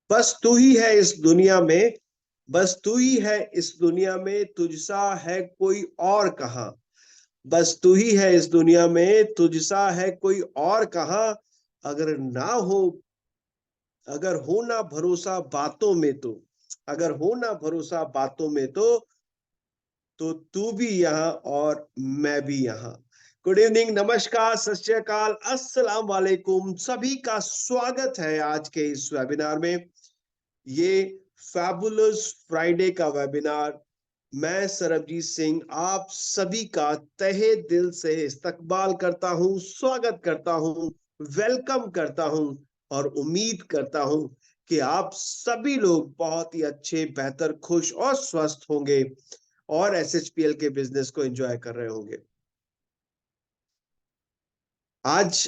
बस तू ही है इस दुनिया में, बस तू ही है इस दुनिया में, तुझसा है कोई और कहाँ। बस तू ही है इस दुनिया में, तुझसा है कोई और कहाँ। अगर ना हो, अगर हो ना भरोसा बातों में तो, अगर हो ना भरोसा बातों में तो तू भी यहाँ और मैं भी यहाँ। गुड इवनिंग, नमस्कार, सत श्री अकाल, अस्सलाम वालेकुम। सभी का स्वागत है आज के इस वेबिनार में। ये फैबुलस फ्राइडे का वेबिनार। मैं सरबजीत सिंह आप सभी का तहे दिल से इस्तकबाल करता हूं, स्वागत करता हूं, वेलकम करता हूं और उम्मीद करता हूं कि आप सभी लोग बहुत ही अच्छे, बेहतर, खुश और स्वस्थ होंगे और एसएचपीएल के बिजनेस को एंजॉय कर रहे होंगे। आज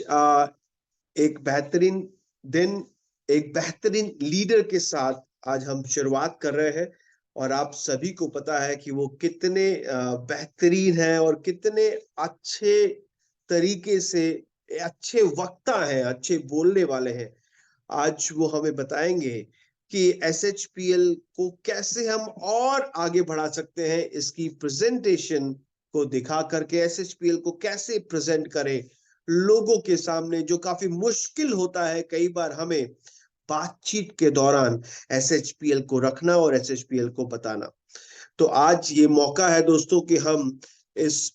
एक बेहतरीन दिन, एक बेहतरीन लीडर के साथ आज हम शुरुआत कर रहे हैं और आप सभी को पता है कि वो कितने बेहतरीन हैं और कितने अच्छे तरीके से अच्छे वक्ता हैं, अच्छे बोलने वाले हैं। आज वो हमें बताएंगे कि एसएचपीएल को कैसे हम और आगे बढ़ा सकते हैं, इसकी प्रेजेंटेशन को दिखा करके एसएचपीएल को कैसे प्रेजेंट करें लोगों के सामने, जो काफी मुश्किल होता है कई बार हमें बातचीत के दौरान एसएचपीएल को रखना और एसएचपीएल को बताना। तो आज ये मौका है दोस्तों कि हम इस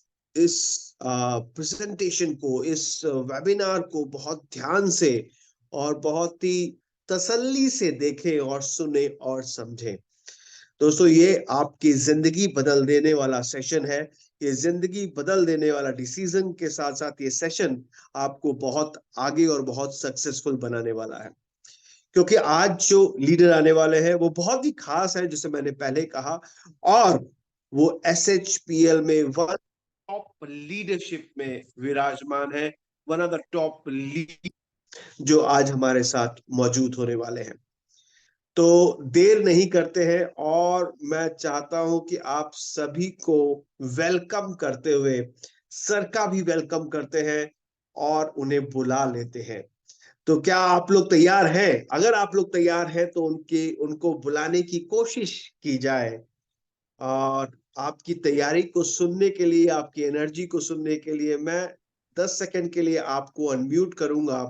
प्रेजेंटेशन को, इस वेबिनार को बहुत ध्यान से और बहुत ही तसल्ली से देखें और सुने और समझें। दोस्तों, ये आपकी जिंदगी बदल देने वाला सेशन है। ये जिंदगी बदल देने वाला डिसीजन के साथ साथ ये सेशन आपको बहुत आगे और बहुत सक्सेसफुल बनाने वाला है, क्योंकि आज जो लीडर आने वाले हैं वो बहुत ही खास है, जैसे मैंने पहले कहा, और वो एसएचपीएल में वन टॉप लीडरशिप में विराजमान है, one of the top lead जो आज हमारे साथ मौजूद होने वाले हैं। तो देर नहीं करते हैं और मैं चाहता हूं कि आप सभी को वेलकम करते हुए सर का भी वेलकम करते हैं और उन्हें बुला लेते हैं। तो क्या आप लोग तैयार हैं? अगर आप लोग तैयार हैं तो उनको बुलाने की कोशिश की जाए और आपकी तैयारी को सुनने के लिए, आपकी एनर्जी को सुनने के लिए मैं 10 सेकंड के लिए आपको अनम्यूट करूंगा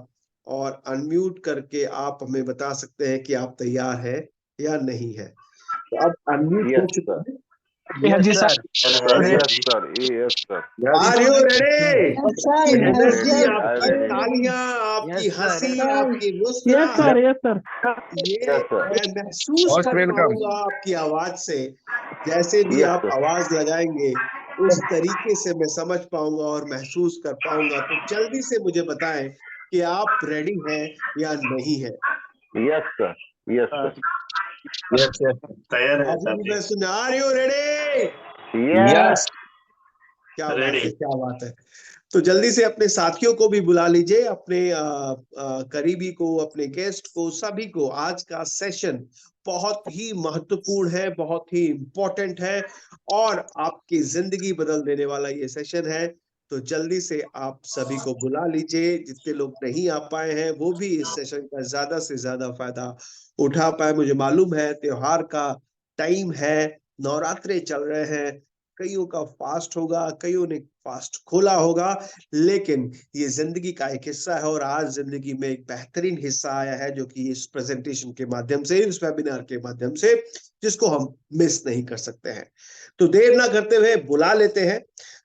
और अनम्यूट करके आप हमें बता सकते हैं कि आप तैयार हैं या नहीं है। तो अब अनम्यूट हो चुका है। Yes, sir. Yes, sir. Yes, sir. Are you ready? आपकी एनर्जी, Ready. आपकी I'm ready. तालियां, आपकी Yes, sir. हंसी, आपकी Yes, मुस्कुराहट, sir. Yes, sir. ये Yes, sir. मैं महसूस Most कर welcome. पाऊंगा आपकी आवाज से। जैसे भी Yes, आप sir. आवाज लगाएंगे उस तरीके से मैं समझ पाऊंगा और महसूस कर पाऊंगा। तो जल्दी से मुझे बताएं कि आप रेडी हैं या नहीं है। Yes, sir. Yes, sir. Yes, yes. तैयार है अभी भी सर मैं सुन, आर यू रेडी? Yes. क्या बात रेडी है, क्या बात है। तो जल्दी से अपने साथियों को भी बुला लीजिए, अपने करीबी को, अपने गेस्ट को, सभी को। आज का सेशन बहुत ही महत्वपूर्ण है, बहुत ही इंपॉर्टेंट है और आपकी जिंदगी बदल देने वाला ये सेशन है। तो जल्दी से आप सभी को बुला लीजिए। जितने लोग नहीं आ पाए हैं वो भी इस सेशन का ज्यादा से ज्यादा फायदा उठा पाए। मुझे मालूम है त्योहार का टाइम है, नवरात्रे चल रहे हैं, कईयों का फास्ट होगा, कईयों ने फास्ट खोला होगा, लेकिन ये जिंदगी का एक हिस्सा है और आज जिंदगी में एक बेहतरीन हिस्सा आया है जो कि इस प्रेजेंटेशन के माध्यम से, इस वेबिनार के माध्यम से, जिसको हम मिस नहीं कर सकते हैं। तो देर ना करते हुए बुला लेते हैं।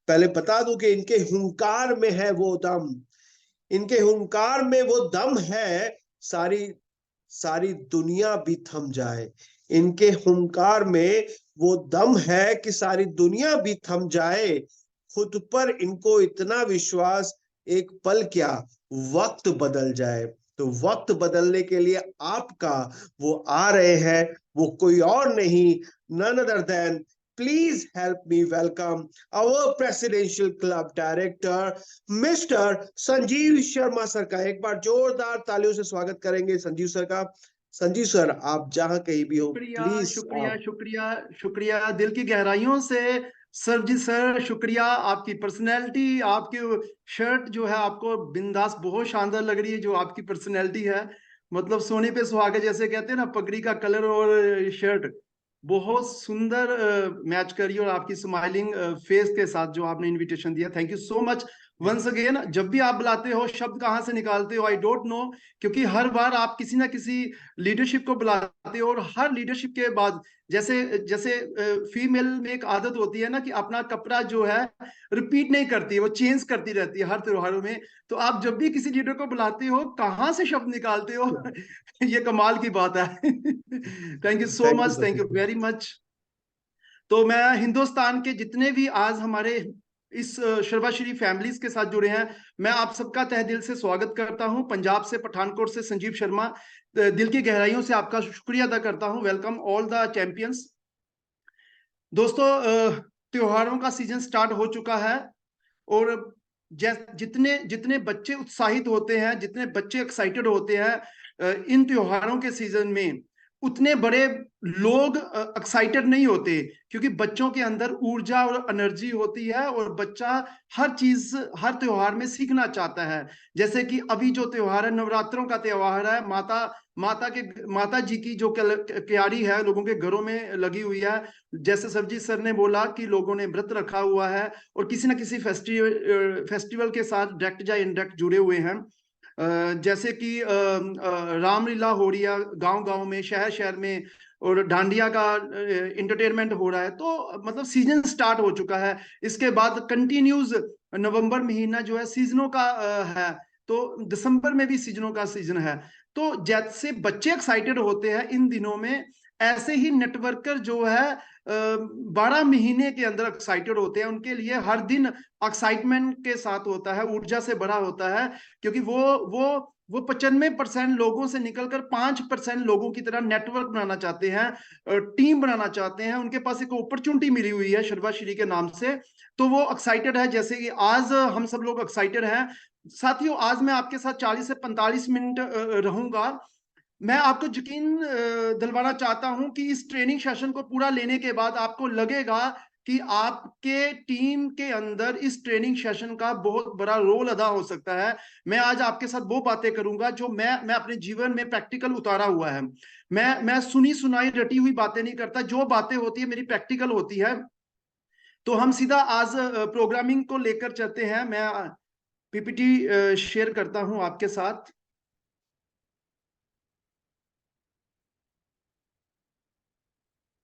पहले बता दूं कि इनके हुंकार में है वो दम, इनके हुंकार में वो दम है, सारी सारी दुनिया भी थम जाए। इनके हुंकार में वो दम है कि सारी दुनिया भी थम जाए। खुद पर इनको इतना विश्वास, एक पल क्या वक्त बदल जाए। तो वक्त बदलने के लिए आपका वो आ रहे हैं, वो कोई और नहीं, none other than, please help me welcome our presidential club director mister Sanjeev Sharma sir का। एक बार जोरदार तालियों से स्वागत करेंगे संजीव सर का। संजीव सर, आप जहां कहीं भी हो शुक्रिया प्लीज। शुक्रिया शुक्रिया शुक्रिया दिल की गहराइयों से सरजीत सर शुक्रिया, आपकी पर्सनैलिटी, आपकी शर्ट जो है आपको बिंदास बहुत शानदार लग रही है, जो आपकी पर्सनैलिटी है, मतलब सोने पे सुहागा जैसे कहते हैं ना, पगड़ी का कलर और शर्ट बहुत सुंदर मैच करी, और आपकी स्माइलिंग फेस के साथ जो आपने इनविटेशन दिया, thank you so much once again. जब भी आप बुलाते हो शब्द कहाँ से निकालते हो आई डोंट नो, क्योंकि हर बार आप किसी ना किसी लीडरशिप को बुलाते हो, और हर लीडरशिप के बाद जैसे जैसे फीमेल में एक आदत होती है ना कि अपना कपड़ा जो है रिपीट नहीं करती, वो चेंज करती रहती है हर त्योहारों में। तो आप जब भी किसी लीडर को बुलाते हो कहाँ से शब्द निकालते हो ये कमाल की बात है thank you so thank you much, thank you very much. तो मैं हिंदुस्तान के जितने भी आज हमारे इस शर्वाश्री फैमिलीज के साथ जुड़े हैं, मैं आप सबका तहे दिल से स्वागत करता हूं। पंजाब से, पठानकोट से संजीव शर्मा, दिल की गहराइयों से आपका शुक्रिया अदा करता हूं। Welcome all the champions. दोस्तों, त्योहारों का सीजन स्टार्ट हो चुका है, और जितने जितने बच्चे उत्साहित होते हैं, जितने बच्चे एक्साइटेड होते हैं इन त्योहारों के सीजन में, उतने बड़े लोग एक्साइटेड नहीं होते, क्योंकि बच्चों के अंदर ऊर्जा और एनर्जी होती है, और बच्चा हर चीज हर त्योहार में सीखना चाहता है। जैसे कि अभी जो त्योहार है, नवरात्रों का त्योहार है, माता जी की जो क्यारी है लोगों के घरों में लगी हुई है। जैसे सरजीत सर ने बोला कि लोगों ने व्रत रखा हुआ है, और किसी ना किसी फेस्टिवल के साथ डायरेक्ट या इनडायरेक्ट जुड़े हुए हैं। जैसे कि रामलीला हो रही है गांव गांव में, शहर शहर में, और डांडिया का इंटरटेनमेंट हो रहा है। तो मतलब सीजन स्टार्ट हो चुका है। इसके बाद कंटिन्यूज नवंबर महीना जो है सीजनों का है, तो दिसंबर में भी सीजनों का सीजन है। तो जैसे बच्चे एक्साइटेड होते हैं इन दिनों में, ऐसे ही नेटवर्कर जो है 12 महीने के अंदर एक्साइटेड होते हैं। उनके लिए हर दिन एक्साइटमेंट के साथ होता है, ऊर्जा से भरा होता है, क्योंकि वो 95% लोगों से निकलकर 5% लोगों की तरह नेटवर्क बनाना चाहते हैं, टीम बनाना चाहते हैं। उनके पास एक अपॉर्चुनिटी मिली हुई है शर्वाश्री के नाम से, तो वो एक्साइटेड है। जैसे कि आज हम सब लोग एक्साइटेड हैं। साथियों, आज मैं आपके साथ 40 से 45 मिनट रहूंगा। मैं आपको यकीन दिलवाना चाहता हूं कि इस ट्रेनिंग सेशन को पूरा लेने के बाद आपको लगेगा कि आपके टीम के अंदर इस ट्रेनिंग सेशन का बहुत बड़ा रोल अदा हो सकता है। मैं आज आपके साथ वो बातें करूंगा जो मैं अपने जीवन में प्रैक्टिकल उतारा हुआ है। मैं सुनी सुनाई रटी हुई बातें नहीं करता, जो बातें होती है मेरी प्रैक्टिकल होती है। तो हम सीधा आज प्रोग्रामिंग को लेकर चलते हैं। मैं पीपीटी शेयर करता हूं आपके साथ।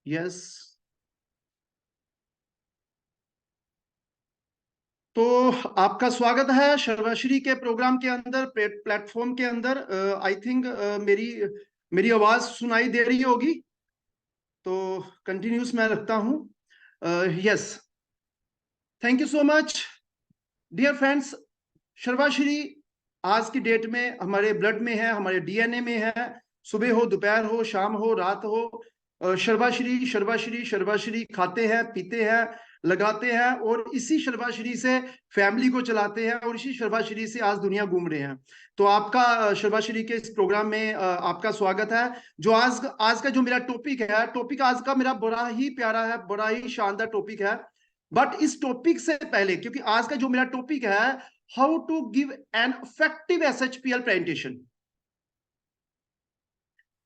यस, तो आपका स्वागत है शर्वाश्री के प्रोग्राम के अंदर, प्लेटफॉर्म के अंदर। आई थिंक मेरी मेरी आवाज सुनाई दे रही होगी, तो कंटिन्यूस मैं रखता हूं। Yes, thank you so much dear friends. शर्वाश्री आज की डेट में हमारे ब्लड में है, हमारे डीएनए में है। सुबह हो, दोपहर हो, शाम हो, रात हो, शर्वाश्री शर्वाश्री शर्वाश्री खाते हैं, पीते हैं, लगाते हैं, और इसी शर्वाश्री से फैमिली को चलाते हैं, और इसी शर्वाश्री से आज दुनिया घूम रहे हैं। तो आपका शर्वाश्री के इस प्रोग्राम में आपका स्वागत है। जो आज आज का जो मेरा टॉपिक है, टॉपिक आज का मेरा बड़ा ही प्यारा है, बड़ा ही शानदार टॉपिक है। बट इस टॉपिक से पहले, क्योंकि आज का जो मेरा टॉपिक है, how to give an effective SHPL presentation,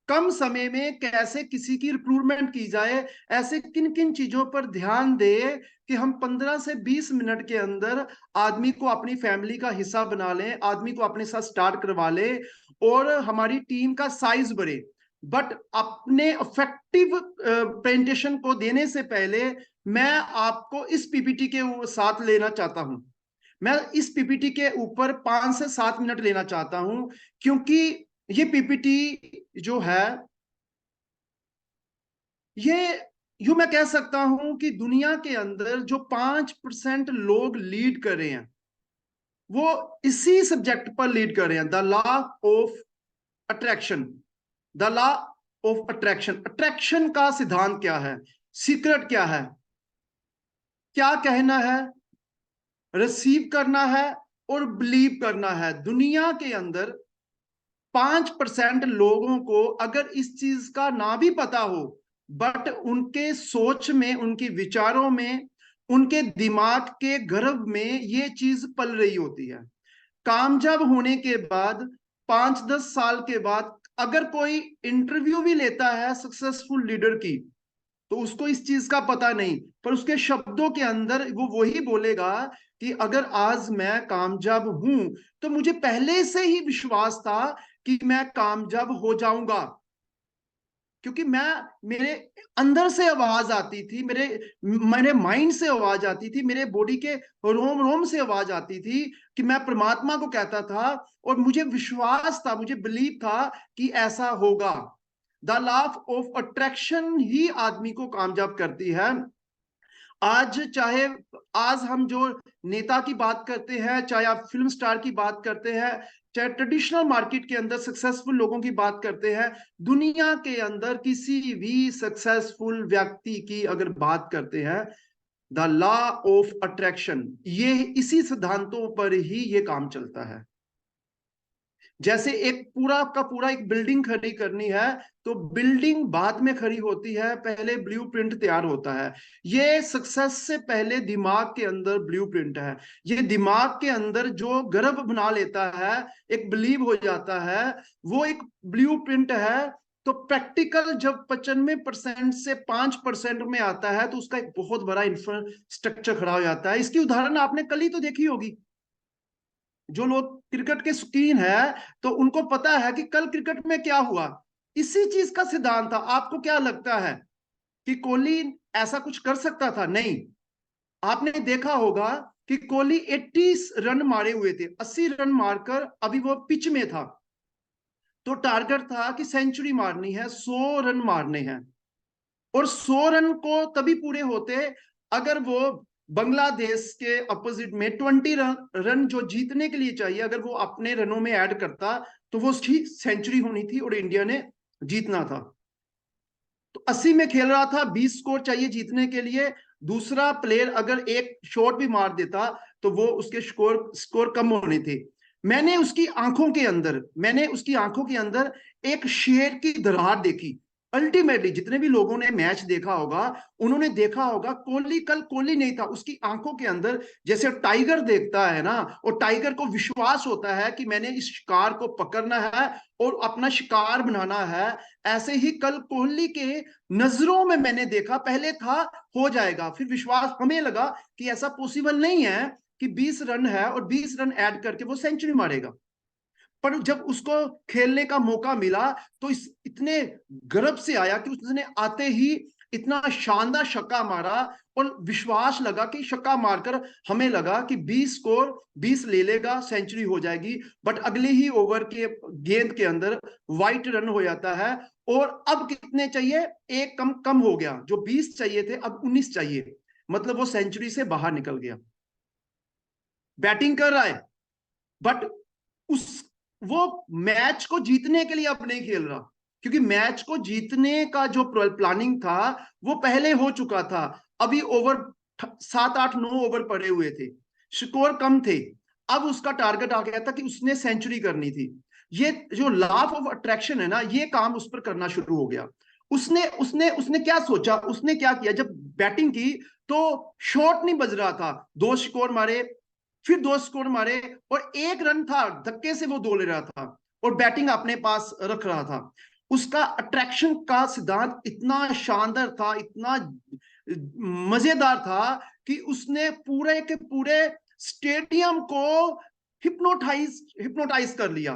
कम समय में कैसे किसी की रिक्रूटमेंट की जाए, ऐसे किन किन चीजों पर ध्यान दे कि हम 15 से 20 मिनट के अंदर आदमी को अपनी फैमिली का हिस्सा बना लें, आदमी को अपने साथ स्टार्ट करवा ले, और हमारी टीम का साइज बढ़े। बट अपने इफेक्टिव प्रेजेंटेशन को देने से पहले मैं आपको इस पीपीटी के साथ लेना चाहता हूं। मैं इस पीपीटी के ऊपर 5 से 7 मिनट लेना चाहता हूं, क्योंकि ये पीपीटी जो है, ये यूं मैं कह सकता हूं कि दुनिया के अंदर जो 5% लोग लीड कर रहे हैं, वो इसी सब्जेक्ट पर लीड कर रहे हैं, the law of attraction. The law of attraction, attraction का सिद्धांत क्या है, सीक्रेट क्या है, क्या कहना है, रिसीव करना है और बिलीव करना है। दुनिया के अंदर 5% लोगों को अगर इस चीज का ना भी पता हो, बट उनके सोच में, उनके विचारों में, उनके दिमाग के गर्भ में ये चीज पल रही होती है। कामयाब होने के बाद 5-10 साल के बाद अगर कोई इंटरव्यू भी लेता है सक्सेसफुल लीडर की, तो उसको इस चीज का पता नहीं, पर उसके शब्दों के अंदर वो वही बोलेगा कि अगर आज मैं कामयाब हूं तो मुझे पहले से ही विश्वास था कि मैं कामयाब हो जाऊंगा, क्योंकि मेरे अंदर से आवाज आती थी, मेरे मेरे माइंड से आवाज आती थी, मेरे बॉडी के रोम रोम से आवाज आती थी कि मैं परमात्मा को कहता था, और मुझे विश्वास था, मुझे बिलीव था कि ऐसा होगा। द लॉ ऑफ अट्रैक्शन ही आदमी को कामयाब करती है। आज हम जो नेता की बात करते हैं, चाहे आप फिल्म स्टार की बात करते हैं, चाहे ट्रेडिशनल मार्केट के अंदर सक्सेसफुल लोगों की बात करते हैं, दुनिया के अंदर किसी भी सक्सेसफुल व्यक्ति की अगर बात करते हैं, द लॉ ऑफ अट्रैक्शन, ये इसी सिद्धांतों पर ही ये काम चलता है। जैसे एक पूरा का पूरा एक बिल्डिंग खड़ी करनी है, तो बिल्डिंग बाद में खड़ी होती है, पहले ब्लूप्रिंट तैयार होता है। ये सक्सेस से पहले दिमाग के अंदर ब्लूप्रिंट है। ये दिमाग के अंदर जो गर्भ बना लेता है, एक बिलीव हो जाता है, वो एक ब्लूप्रिंट है। तो प्रैक्टिकल जब 95% से 5% में आता है, तो उसका एक बहुत बड़ा इंफ्रास्ट्रक्चर खड़ा हो जाता है। इसकी उदाहरण आपने कल ही तो देखी होगी। जो लोग क्रिकेट के शौकीन है, तो उनको पता है कि कल क्रिकेट में क्या हुआ। इसी चीज का सिद्धांत था। आपको क्या लगता है कि कोहली ऐसा कुछ कर सकता था? नहीं। आपने देखा होगा कि कोहली 80 रन मारे हुए थे, 80 रन मारकर अभी वो पिच में था, तो टारगेट था कि सेंचुरी मारनी है, 100 रन मारने हैं। और 100 रन को तभी पूरे होते अगर वो बांग्लादेश के अपोजिट में 20 रन जो जीतने के लिए चाहिए, अगर वो अपने रनों में ऐड करता, तो वो उसकी सेंचुरी होनी थी और इंडिया ने जीतना था। तो 80 में खेल रहा था, 20 स्कोर चाहिए जीतने के लिए। दूसरा प्लेयर अगर एक शॉट भी मार देता, तो वो उसके स्कोर कम होने थे। मैंने उसकी आंखों के अंदर एक शेर की दरार देखी। अल्टीमेटली जितने भी लोगों ने मैच देखा होगा, उन्होंने देखा होगा कोहली कल कोहली नहीं था, उसकी आंखों के अंदर जैसे टाइगर देखता है ना, और टाइगर को विश्वास होता है कि मैंने इस शिकार को पकड़ना है और अपना शिकार बनाना है, ऐसे ही कल कोहली के नजरों में मैंने देखा, पहले था हो जाएगा, फिर विश्वास हमें लगा कि ऐसा पॉसिबल नहीं है कि 20 रन है और 20 रन ऐड करके वो सेंचुरी मारेगा। पर जब उसको खेलने का मौका मिला, तो इतने गर्व से आया कि उसने आते ही इतना शानदार छक्का मारा, और विश्वास लगा कि छक्का मारकर हमें लगा कि 20 स्कोर 20 ले लेगा, सेंचुरी हो जाएगी। बट अगले ही ओवर के गेंद के अंदर वाइट रन हो जाता है, और अब कितने चाहिए? एक कम कम हो गया, जो 20 चाहिए थे अब 19 चाहिए, मतलब वो सेंचुरी से बाहर निकल गया। बैटिंग कर रहा है, बट उस वो मैच को जीतने के लिए अब नहीं खेल रहा, क्योंकि मैच को जीतने का जो प्लानिंग था वो पहले हो चुका था। अभी ओवर 7-8-9 ओवर पड़े हुए थे, स्कोर कम थे। अब उसका टारगेट आ गया था कि उसने सेंचुरी करनी थी। ये जो लॉ ऑफ अट्रैक्शन है ना, ये काम उस पर करना शुरू हो गया। उसने उसने उसने क्या सोचा, उसने क्या किया, जब बैटिंग की तो शॉट नहीं बज रहा था, 2 स्कोर मारे, फिर 2 स्कोर मारे, और 1 रन था, धक्के से वो 2 ले रहा था, और बैटिंग अपने पास रख रहा था। उसका अट्रैक्शन का सिद्धांत इतना शानदार था, इतना मजेदार था, कि उसने पूरे के पूरे स्टेडियम को हिप्नोटाइज कर लिया।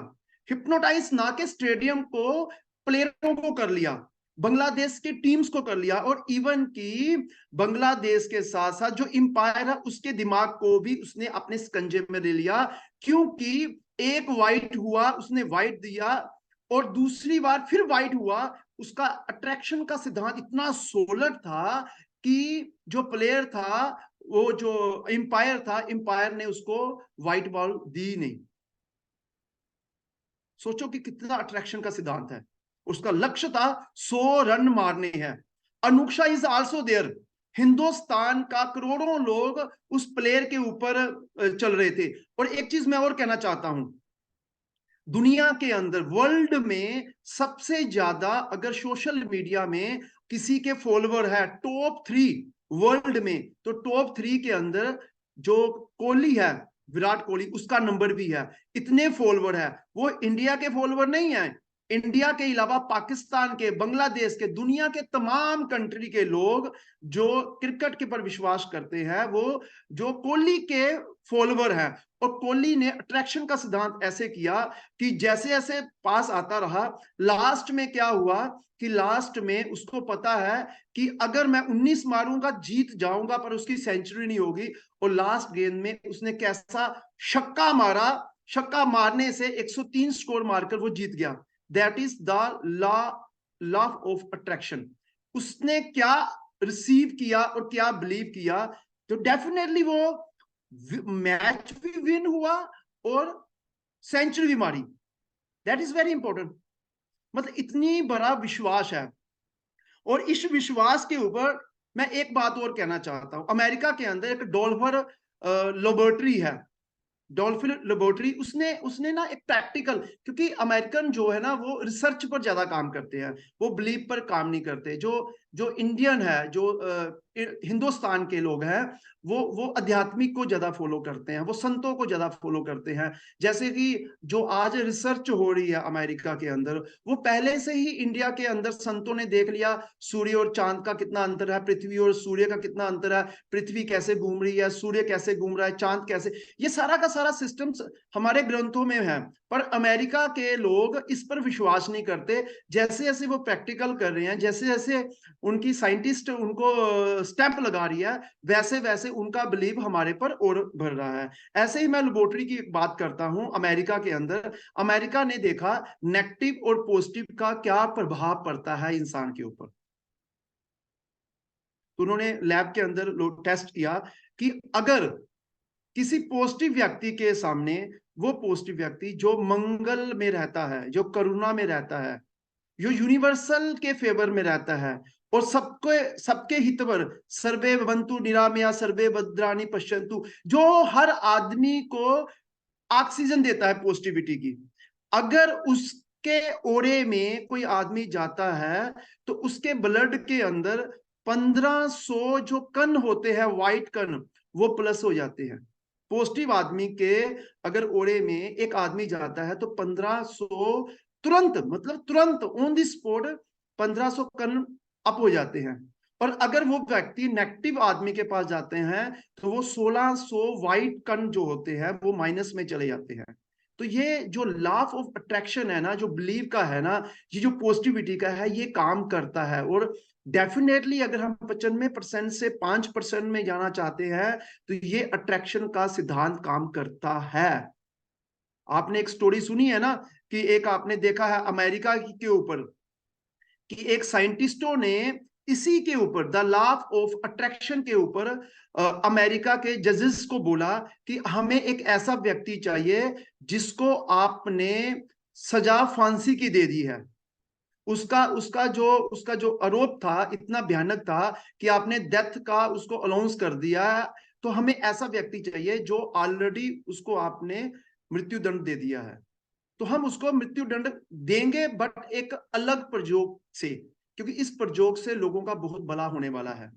हिप्नोटाइज ना के स्टेडियम को, प्लेयरों को कर लिया, बांग्लादेश के टीम्स को कर लिया, और इवन की बांग्लादेश के साथ साथ जो एम्पायर है उसके दिमाग को भी उसने अपने स्कंजे में ले लिया। क्योंकि एक वाइट हुआ, उसने वाइट दिया, और दूसरी बार फिर वाइट हुआ। उसका अट्रैक्शन का सिद्धांत इतना सोलर था कि जो प्लेयर था, वो जो एम्पायर था, एम्पायर ने उसको व्हाइट बॉल दी नहीं। सोचो कि कितना अट्रैक्शन का सिद्धांत है। उसका लक्ष्य था 100 रन मारने हैं। अनुक्षा इज आल्सो देयर। हिंदुस्तान का करोड़ों लोग उस प्लेयर के ऊपर चल रहे थे। और एक चीज मैं और कहना चाहता हूं, दुनिया के अंदर, वर्ल्ड में सबसे ज्यादा अगर सोशल मीडिया में किसी के फॉलोवर है, टॉप 3 वर्ल्ड में, तो टॉप 3 के अंदर जो कोहली है, विराट कोहली, उसका नंबर भी है। इतने फॉलोवर है। वो इंडिया के फॉलोवर नहीं है, इंडिया के अलावा पाकिस्तान के, बांग्लादेश के, दुनिया के तमाम कंट्री के लोग जो क्रिकेट के पर विश्वास करते हैं, वो जो कोहली के फॉलोवर हैं। और कोहली ने अट्रैक्शन का सिद्धांत ऐसे किया कि जैसे जैसे पास आता रहा, लास्ट में क्या हुआ कि लास्ट में उसको पता है कि अगर मैं 19 मारूंगा जीत जाऊंगा, पर उसकी सेंचुरी नहीं होगी। और लास्ट गेंद में उसने कैसा छक्का मारा, छक्का मारने से 103 स्कोर मारकर वो जीत गया। That is the law of attraction. उसने क्या रिसीव किया और क्या बिलीव किया, तो डेफिनेटली वो मैच भी विन हुआ और सेंचुरी भी मारी। That is very important. मतलब इतनी बड़ा विश्वास है। और इस विश्वास के ऊपर मैं एक बात और कहना चाहता हूं। अमेरिका के अंदर एक डॉल्फर लेबोरेटरी है, डॉल्फिन लेबोरेटरी। उसने ना एक प्रैक्टिकल, क्योंकि अमेरिकन जो है ना वो रिसर्च पर ज्यादा काम करते हैं, वो बिलीव पर काम नहीं करते। जो इंडियन है, जो हिंदुस्तान के लोग हैं, वो आध्यात्मिक को ज्यादा फॉलो करते हैं, वो संतों को ज्यादा फॉलो करते हैं। जैसे कि जो आज रिसर्च हो रही है अमेरिका के अंदर, वो पहले से ही इंडिया के अंदर संतों ने देख लिया सूर्य और चांद का कितना अंतर है, पृथ्वी और सूर्य का कितना अंतर है, पृथ्वी कैसे घूम रही है, सूर्य कैसे घूम रहा है, चांद कैसे, ये सारा का सारा सिस्टम हमारे ग्रंथों में है। पर अमेरिका के लोग इस पर विश्वास नहीं करते। जैसे जैसे वो प्रैक्टिकल कर रहे हैं, जैसे जैसे उनकी साइंटिस्ट उनको स्टैंप लगा रही है, वैसे वैसे उनका बिलीव हमारे पर और बढ़ रहा है। ऐसे ही मैं लेबोरेटरी की बात करता हूं। अमेरिका के अंदर अमेरिका ने देखा नेगेटिव और पॉजिटिव का क्या प्रभाव पड़ता है इंसान के ऊपर। तो उन्होंने लैब के अंदर टेस्ट किया कि अगर किसी पॉजिटिव व्यक्ति के सामने, वो पॉजिटिव व्यक्ति जो मंगल में रहता है, जो करुणा में रहता है, जो यूनिवर्सल के फेवर में रहता है और सबके हितवर, सर्वे भवन्तु निरामया सर्वे भद्राणि पश्यन्तु, जो हर आदमी को ऑक्सीजन देता है पॉजिटिविटी की, अगर उसके ओरे में कोई आदमी जाता है तो उसके ब्लड के अंदर 1500 जो कण होते हैं, व्हाइट कण, वो प्लस हो जाते हैं। पॉजिटिव आदमी के अगर ओरे में एक आदमी जाता है तो 1500 तुरंत, मतलब तुरंत ऑन द स्पॉट 1500 कण अप हो जाते हैं। और अगर वो व्यक्ति नेगेटिव आदमी के पास जाते हैं तो वो 1600 व्हाइट कण जो होते हैं वो माइनस में चले जाते हैं। तो ये जो लॉ ऑफ अट्रैक्शन है ना, जो बिलीव का है ना, ये जो पॉजिटिविटी का है, ये काम करता है। और डेफिनेटली अगर हम 95% से 5% में जाना चाहते हैं तो ये अट्रैक्शन का सिद्धांत काम करता है। आपने एक स्टोरी सुनी है ना कि एक आपने देखा है अमेरिका के ऊपर कि एक साइंटिस्टों ने इसी के ऊपर, द लॉ ऑफ अट्रैक्शन के ऊपर, अमेरिका के जजेस को बोला कि हमें एक ऐसा व्यक्ति चाहिए जिसको आपने सजा फांसी की दे दी है। उसका जो आरोप था इतना भयानक था कि आपने डेथ का उसको अलाउंस कर दिया। तो हमें ऐसा व्यक्ति चाहिए जो ऑलरेडी उसको आपने मृत्यु दंड दे दिया है, तो हम उसको मृत्यु दंड देंगे, बट एक अलग प्रयोग से, क्योंकि इस प्रयोग से लोगों का बहुत भला होने वाला है।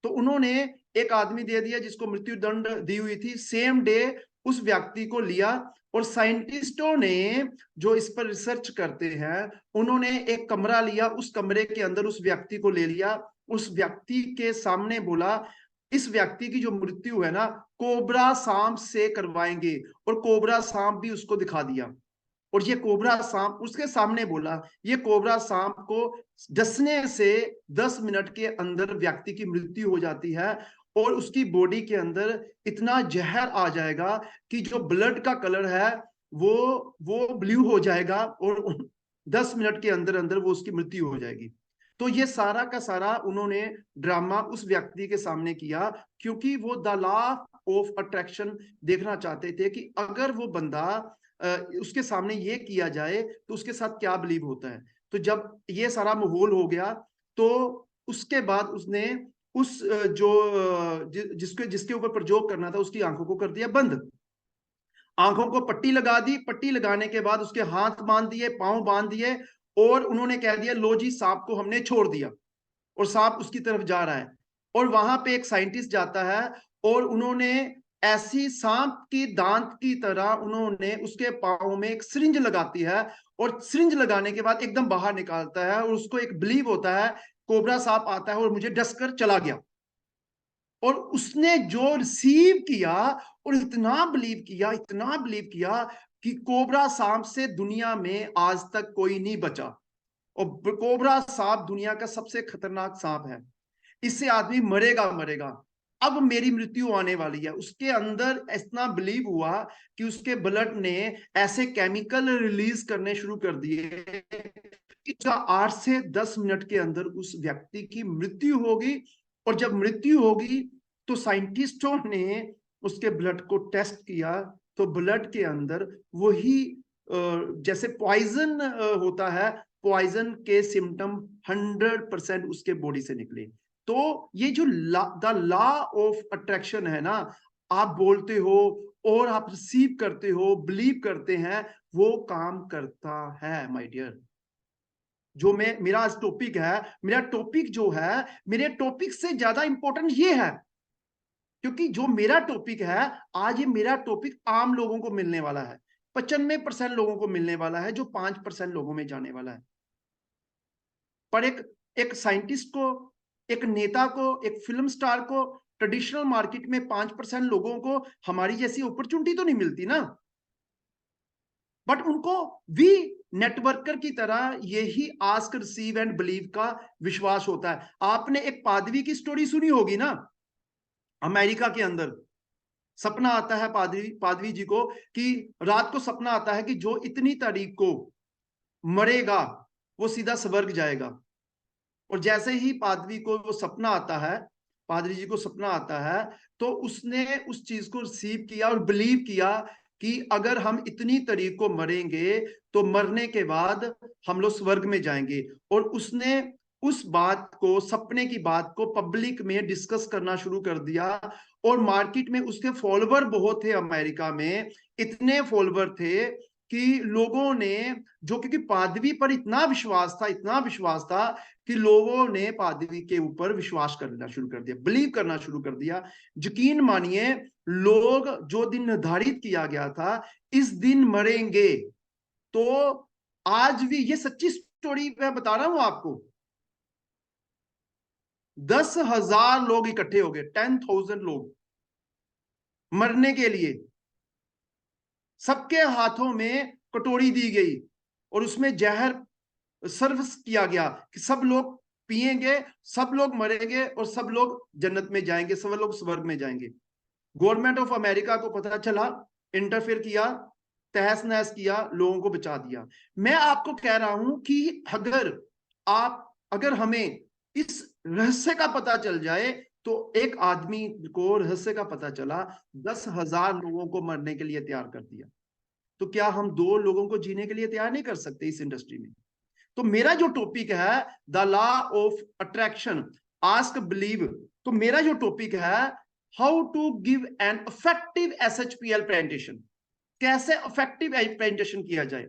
तो उन्होंने एक आदमी दे दिया जिसको मृत्यु दंड दी हुई थी। सेम डे उस व्यक्ति को लिया और साइंटिस्टों ने जो इस पर रिसर्च करते हैं, उन्होंने एक कमरा लिया, उस कमरे के अंदर उस व्यक्ति को ले लिया, उस व्यक्ति के सामने बोला इस व्यक्ति की जो मृत्यु है ना कोबरा सांप से करवाएंगे, और कोबरा सांप भी उसको दिखा दिया। और ये कोबरा सांप उसके सामने बोला, ये कोबरा सांप को डसने से 10 मिनट के अंदर व्यक्ति की मृत्यु हो जाती है और उसकी बॉडी के अंदर इतना जहर आ जाएगा कि जो ब्लड का कलर है वो ब्लू हो जाएगा और 10 मिनट के अंदर अंदर वो उसकी मृत्यु हो जाएगी। तो ये सारा का सारा उन्होंने ड्रामा उस व्यक्ति के सामने किया, क्योंकि वो द लॉ ऑफ अट्रैक्शन देखना चाहते थे कि अगर वो बंदा उसके सामने ये किया जाए तो उसके साथ क्या बिलीव होता है। तो जब ये सारा माहौल हो गया तो उसके बाद उसने उस जिसके ऊपर प्रयोग करना था उसकी आंखों को कर दिया बंद, आंखों को पट्टी लगा दी। पट्टी लगाने के बाद उसके हाथ बांध दिए, पांव बांध दिए और उन्होंने कह दिया लो जी सांप को हमने छोड़ दिया। और सांप उसकी तरफ जा रहा है, और वहां पे एक साइंटिस्ट जाता है और उन्होंने ऐसी सांप की दांत की तरह उन्होंने उसके पाँव में एक सिरिंज लगाती है, और सिरिंज लगाने के बाद एकदम बाहर निकालता है, और उसको एक बिलीव होता है कोबरा सांप आता है और मुझे डस कर चला गया। और उसने जो रिसीव किया और इतना बिलीव किया, इतना बिलीव किया कि कोबरा सांप से दुनिया में आज तक कोई नहीं बचा, और कोबरा सांप दुनिया का सबसे खतरनाक सांप है, इससे आदमी मरेगा मरेगा, अब मेरी मृत्यु आने वाली है। उसके अंदर इतना बिलीव हुआ कि उसके ब्लड ने ऐसे केमिकल रिलीज करने शुरू कर दिए कि 8 से 10 मिनट के अंदर उस व्यक्ति की मृत्यु होगी। और जब मृत्यु होगी तो साइंटिस्टों ने उसके ब्लड को टेस्ट किया, तो ब्लड के अंदर वही जैसे पॉइजन होता है, पॉइजन के सिम्टम 100% उसके बॉडी से निकले। तो ये जो द लॉ ऑफ अट्रैक्शन है ना, आप बोलते हो और आप रिसीव करते हो, बिलीव करते हैं, वो काम करता है माय डियर। जो मेरा आज टॉपिक है, मेरा टॉपिक जो है, मेरे टॉपिक से ज्यादा इंपॉर्टेंट ये है, क्योंकि जो मेरा टॉपिक है आज, ये मेरा टॉपिक आम लोगों को मिलने वाला है, 95% लोगों को मिलने वाला है, जो 5% लोगों में जाने वाला है। पर एक साइंटिस्ट को, एक नेता को, एक फिल्म स्टार को, ट्रेडिशनल मार्केट में 5% लोगों को हमारी जैसी अपॉर्चुनिटी तो नहीं मिलती ना, बट उनको भी नेटवर्कर की तरह यही आस्क रिसीव एंड बिलीव का विश्वास होता है। आपने एक पादरी की स्टोरी सुनी होगी ना, अमेरिका के अंदर सपना आता है पादरी जी को कि रात को सपना आता है कि जो इतनी तारीख को मरेगा वो सीधा स्वर्ग जाएगा। और जैसे ही पादरी को वो सपना आता है, पादरी जी को सपना आता है, तो उसने उस चीज को रिसीव किया और बिलीव किया कि अगर हम इतनी तारीख को मरेंगे तो मरने के बाद हम लोग स्वर्ग में जाएंगे। और उसने उस बात को, सपने की बात को पब्लिक में डिस्कस करना शुरू कर दिया, और मार्केट में उसके फॉलोवर बहुत थे, अमेरिका में इतने फॉलोवर थे कि लोगों ने, जो क्योंकि पादरी पर इतना विश्वास था, इतना विश्वास था कि लोगों ने पादरी के ऊपर विश्वास करना शुरू कर दिया, बिलीव करना शुरू कर दिया। यकीन मानिए, लोग जो दिन निर्धारित किया गया था, इस दिन मरेंगे, तो आज भी ये सच्ची स्टोरी मैं बता रहा हूं आपको, 10,000 लोग इकट्ठे हो गए, 10,000 लोग मरने के लिए। सबके हाथों में कटोरी दी गई और उसमें जहर सर्व किया गया कि सब लोग पिएंगे, सब लोग मरेंगे और सब लोग जन्नत में जाएंगे, सब लोग स्वर्ग में जाएंगे। गवर्नमेंट ऑफ अमेरिका को पता चला, इंटरफेयर किया, तहस नहस किया, लोगों को बचा दिया। मैं आपको कह रहा हूं कि अगर हमें इस रहस्य का पता चल जाए, तो एक आदमी को रहस्य का पता चला, 10,000 लोगों को मरने के लिए तैयार कर दिया, तो क्या हम 2 लोगों को जीने के लिए तैयार नहीं कर सकते इस इंडस्ट्री में? तो मेरा जो टॉपिक है the law of attraction, ask believe, तो मेरा जो टॉपिक है how to give an effective SHPL presentation, कैसे इफेक्टिव प्रेजेंटेशन किया जाए,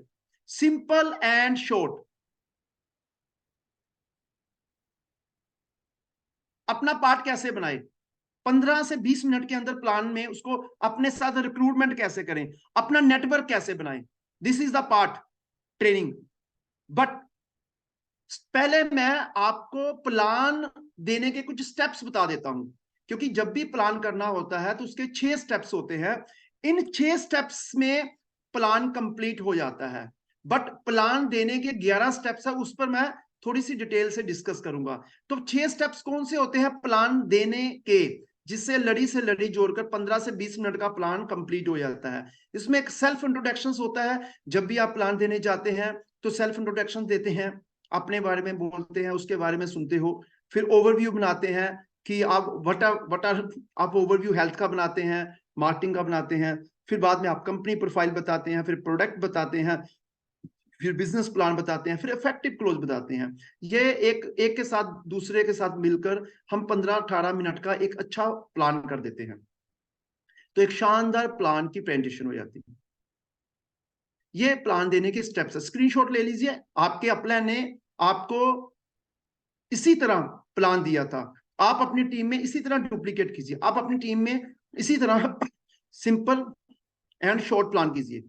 सिंपल एंड शॉर्ट। अपना पार्ट कैसे बनाए, 15 से 20 मिनट के अंदर प्लान में उसको अपने साथ रिक्रूटमेंट कैसे करें, अपना नेटवर्क कैसे बनाएं, this is the part training. But पहले मैं आपको प्लान देने के कुछ स्टेप्स बता देता हूं, क्योंकि जब भी प्लान करना होता है तो उसके 6 स्टेप्स होते हैं। इन 6 स्टेप्स में प्लान कंप्लीट हो जाता है, बट प्लान देने के 11 स्टेप्स है, उस पर मैं थोड़ी सी डिटेल से डिस्कस करूंगा। तो 6 स्टेप्स कौन से होते हैं प्लान देने के, जिससे लड़ी से लड़ी जोड़कर 15 से 20 मिनट का प्लान कंप्लीट हो जाता है। इसमें एक सेल्फ इंट्रोडक्शन होता है, जब भी आप प्लान देने जाते हैं तो सेल्फ इंट्रोडक्शन देते हैं, अपने बारे में बोलते हैं, उसके बारे में सुनते हो, फिर ओवरव्यू बनाते हैं कि आप आप ओवरव्यू हेल्थ का बनाते हैं, मार्केटिंग का बनाते हैं, फिर बाद में आप कंपनी प्रोफाइल बताते हैं, फिर प्रोडक्ट बताते हैं, फिर बिजनेस प्लान बताते हैं, फिर इफेक्टिव क्लोज बताते हैं। ये एक के साथ दूसरे के साथ मिलकर हम 15-18 मिनट का एक अच्छा प्लान कर देते हैं, तो एक शानदार प्लान की प्रेजेंटेशन हो जाती है। ये प्लान देने के स्टेप्स है, स्क्रीनशॉट ले लीजिए। आपके अपलाइन ने आपको इसी तरह प्लान दिया था, आप अपनी टीम में इसी तरह डुप्लीकेट कीजिए, आप अपनी टीम में इसी तरह सिंपल एंड शॉर्ट प्लान कीजिए।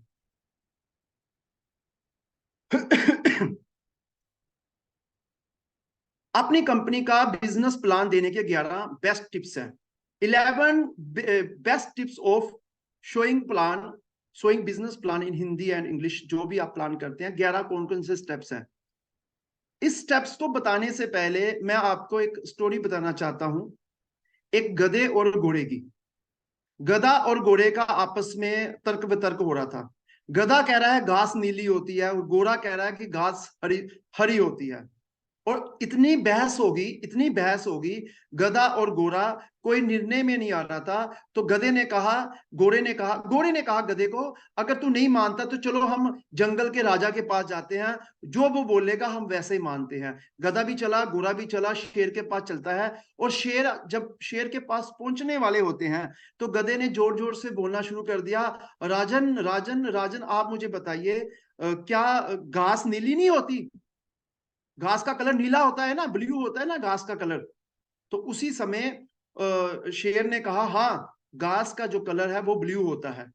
अपनी कंपनी का बिजनेस प्लान देने के 11 बेस्ट टिप्स हैं। 11 best tips of showing business plan in Hindi and English. जो भी आप प्लान करते हैं, 11 कौन कौन से स्टेप्स हैं। इस स्टेप्स को बताने से पहले मैं आपको एक स्टोरी बताना चाहता हूं, एक गधे और घोड़े की। गधा और घोड़े का आपस में तर्क वितर्क हो रहा था। गधा कह रहा है घास नीली होती है, और घोड़ा कह रहा है कि घास हरी हरी होती है। और इतनी बहस होगी, गधा और घोड़ा कोई निर्णय में नहीं आ रहा था। तो घोड़े ने कहा गधे को, अगर तू नहीं मानता तो चलो हम जंगल के राजा के पास जाते हैं, जो वो बोलेगा हम वैसे ही मानते हैं। गधा भी चला, घोड़ा भी चला, शेर के पास चलता है। और शेर जब शेर के पास पहुंचने वाले होते हैं तो गधे ने जोर जोर से बोलना शुरू कर दिया, राजन राजन राजन, आप मुझे बताइए क्या घास नीली नहीं होती? घास का कलर नीला होता है ना, ब्लू होता है ना घास का कलर। तो उसी समय शेर ने कहा, हाँ घास का जो कलर है वो ब्लू होता है।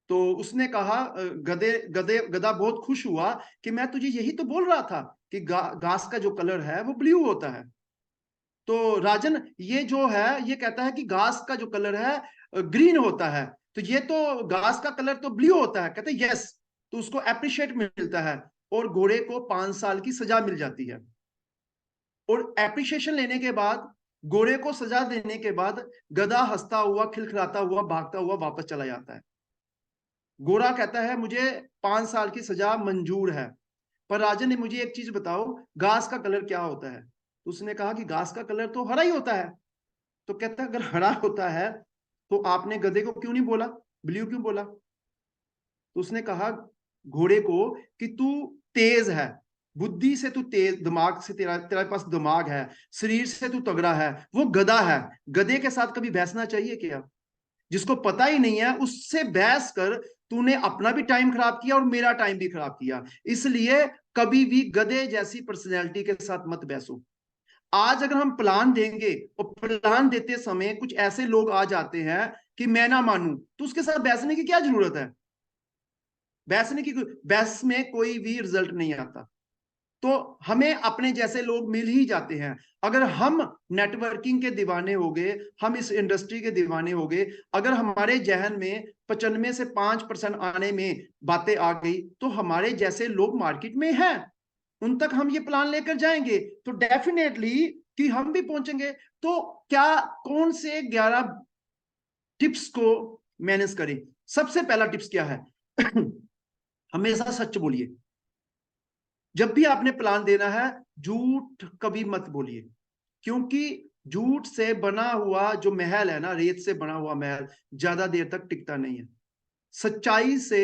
तो उसने कहा, गधा बहुत खुश हुआ कि मैं तुझे यही तो बोल रहा था कि घास का जो कलर है वो ब्लू होता है। तो राजन ये जो है ये कहता है कि घास का जो कलर है ग्रीन होता है, तो ये तो घास का कलर तो ब्लू होता है। कहते यस। तो उसको अप्रिशिएट मिलता है और घोड़े को 5 साल की सजा मिल जाती है। और एप्रिशिएशन लेने के बाद, घोड़े को सजा देने के बाद, गधा हंसता हुआ खिलखिलाता हुआ भागता हुआ वापस चला जाता है। घोड़ा कहता है मुझे 5 साल की सजा मंजूर है, पर राजन ने मुझे एक चीज बताओ, घास का कलर क्या होता है? तो उसने कहा कि घास का कलर तो हरा ही होता है। तो कहता है अगर हरा होता है तो आपने गधे को क्यों नहीं बोला, ब्लू क्यों बोला? तो उसने कहा घोड़े को कि तू तेज है, बुद्धि से तू तेज, दिमाग से तेरे पास दिमाग है, शरीर से तू तगड़ा है, वो गधा है। गधे के साथ कभी बहसना चाहिए क्या? जिसको पता ही नहीं है उससे बहस कर तूने अपना भी टाइम खराब किया और मेरा टाइम भी खराब किया। इसलिए कभी भी गधे जैसी पर्सनैलिटी के साथ मत बहसो। आज अगर हम प्लान देंगे और प्लान देते समय कुछ ऐसे लोग आ जाते हैं कि मैं ना मानूं, तो उसके साथ बहसने की क्या जरूरत है? बहस में कोई भी रिजल्ट नहीं आता। तो हमें अपने जैसे लोग मिल ही जाते हैं। अगर हम नेटवर्किंग के दीवाने हो गए, हम इस इंडस्ट्री के दीवाने हो गए, अगर हमारे जहन में 95 से 5% आने में बातें आ गई, तो हमारे जैसे लोग मार्केट में हैं, उन तक हम ये प्लान लेकर जाएंगे तो डेफिनेटली कि हम भी पहुंचेंगे। तो क्या कौन से 11 टिप्स को मैनेज करें? सबसे पहला टिप्स क्या है? हमेशा सच बोलिए। जब भी आपने प्लान देना है, झूठ कभी मत बोलिए, क्योंकि झूठ से बना हुआ जो महल है ना, रेत से बना हुआ महल ज्यादा देर तक टिकता नहीं है। सच्चाई से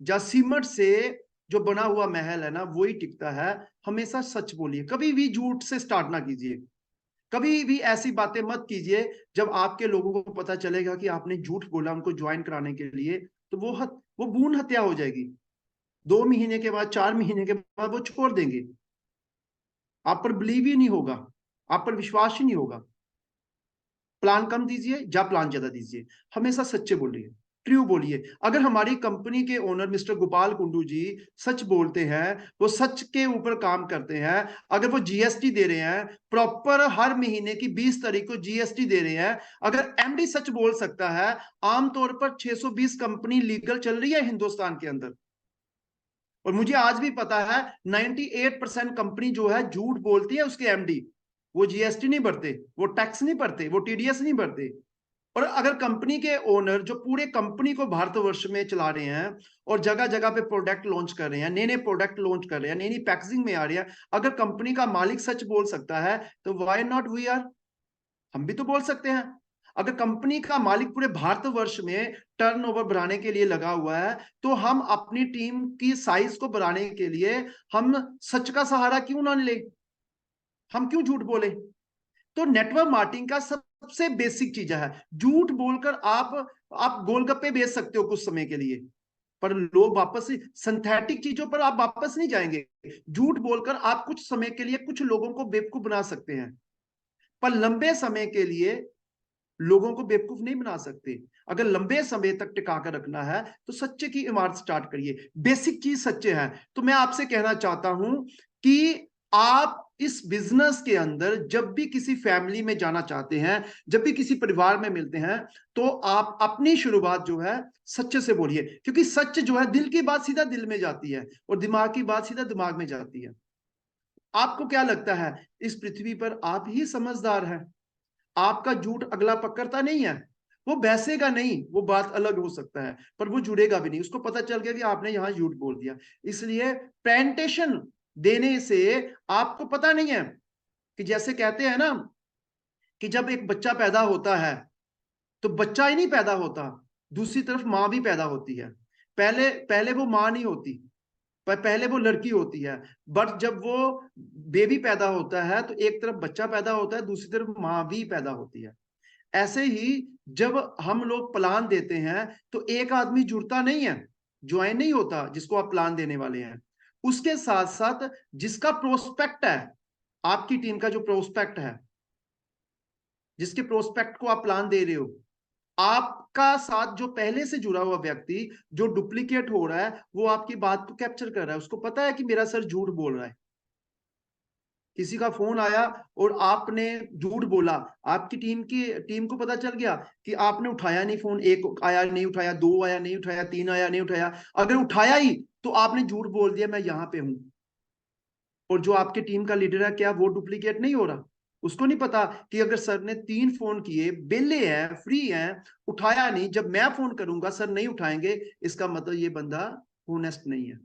या सीमेंट से जो बना हुआ महल है ना, वही टिकता है। हमेशा सच बोलिए, कभी भी झूठ से स्टार्ट ना कीजिए। कभी भी ऐसी बातें मत कीजिए जब आपके लोगों को पता चलेगा कि आपने झूठ बोला उनको ज्वाइन कराने के लिए, तो वो भ्रूण हत्या हो जाएगी। 2 महीने के बाद, 4 महीने के बाद वो छोड़ देंगे। आप पर बिलीव ही नहीं होगा, आप पर विश्वास ही नहीं होगा। प्लान कम दीजिए या प्लान ज्यादा दीजिए, हमेशा सच्चे बोलिए, ट्रू बोलिए। अगर हमारी कंपनी के ओनर मिस्टर गोपाल कुंडू जी सच बोलते हैं, वो सच के ऊपर काम करते हैं, अगर वो जीएसटी दे रहे हैं प्रॉपर, हर महीने की 20 तारीख को जीएसटी दे रहे हैं, अगर एमडी सच बोल सकता है, आमतौर पर 620 कंपनी लीगल चल रही है हिंदुस्तान के अंदर। और मुझे आज भी पता है 98% कंपनी जो है झूठ बोलती है, उसके एमडी वो जीएसटी नहीं भरते, वो टैक्स नहीं भरते, वो टीडीएस नहीं भरते। और अगर कंपनी के ओनर जो पूरे कंपनी को भारतवर्ष में चला रहे हैं और जगह जगह पे प्रोडक्ट लॉन्च कर रहे हैं, नए नए प्रोडक्ट लॉन्च कर रहे हैं, नई नई पैकेजिंग में आ रही है, अगर कंपनी का मालिक सच बोल सकता है तो व्हाई नॉट वी आर, हम भी तो बोल सकते हैं। अगर कंपनी का मालिक पूरे भारतवर्ष में टर्नओवर बढ़ाने के लिए लगा हुआ है, तो हम अपनी टीम की साइज को बढ़ाने के लिए हम सच का सहारा क्यों ना ले? हम क्यों झूठ बोले? तो नेटवर्क मार्केटिंग का सबसे बेसिक चीज है, झूठ बोलकर आप गोलगप्पे बेच सकते हो कुछ समय के लिए, पर लोग वापस सिंथेटिक चीजों पर आप वापस नहीं जाएंगे। झूठ बोलकर आप कुछ समय के लिए कुछ लोगों को बेवकूफ बना सकते हैं, पर लंबे समय के लिए लोगों को बेवकूफ नहीं बना सकते। अगर लंबे समय तक टिका कर रखना है तो सच्चे की इमारत स्टार्ट करिए। बेसिक चीज सच्चे है। तो मैं आपसे कहना चाहता हूं कि आप इस बिजनेस के अंदर जब भी किसी फैमिली में जाना चाहते हैं, जब भी किसी परिवार में मिलते हैं, तो आप अपनी शुरुआत जो है सच्चे से बोलिए, क्योंकि सच जो है, दिल की बात सीधा दिल में जाती है और दिमाग की बात सीधा दिमाग में जाती है। आपको क्या लगता है, इस पृथ्वी पर आप ही समझदार हैं? आपका झूठ अगला पकड़ता नहीं है, वो बैसेगा नहीं, वो बात अलग हो सकता है, पर वो जुड़ेगा भी नहीं। उसको पता चल गया कि आपने यहां झूठ बोल दिया। इसलिए प्रेजेंटेशन देने से आपको पता नहीं है कि जैसे कहते हैं ना कि जब एक बच्चा पैदा होता है तो बच्चा ही नहीं पैदा होता, दूसरी तरफ मां भी पैदा होती है। पहले पहले वो मां नहीं होती, पर पहले वो लड़की होती है। बट जब वो बेबी पैदा होता है तो एक तरफ बच्चा पैदा होता है, दूसरी तरफ मां भी पैदा होती है। ऐसे ही जब हम लोग प्लान देते हैं तो एक आदमी जुड़ता नहीं है, ज्वाइन नहीं होता जिसको आप प्लान देने वाले हैं। उसके साथ साथ जिसका प्रोस्पेक्ट है, आपकी टीम का जो प्रोस्पेक्ट है, जिसके प्रोस्पेक्ट को आप प्लान दे रहे हो, आपका साथ जो पहले से जुड़ा हुआ व्यक्ति जो डुप्लीकेट हो रहा है, वो आपकी बात को कैप्चर कर रहा है। उसको पता है कि मेरा सर झूठ बोल रहा है। किसी का फोन आया और आपने झूठ बोला, आपकी टीम को पता चल गया कि आपने उठाया नहीं फोन, एक आया नहीं उठाया, दो आया नहीं उठाया, तीन आया नहीं उठाया। अगर उठाया ही तो आपने झूठ बोल दिया मैं यहां पे हूं। और जो आपके टीम का लीडर है, क्या वो डुप्लीकेट नहीं हो रहा? उसको नहीं पता कि अगर सर ने 3 फोन किए, बेले हैं, फ्री हैं, उठाया नहीं, जब मैं फोन करूंगा सर नहीं उठाएंगे, इसका मतलब ये बंदा होनेस्ट नहीं है।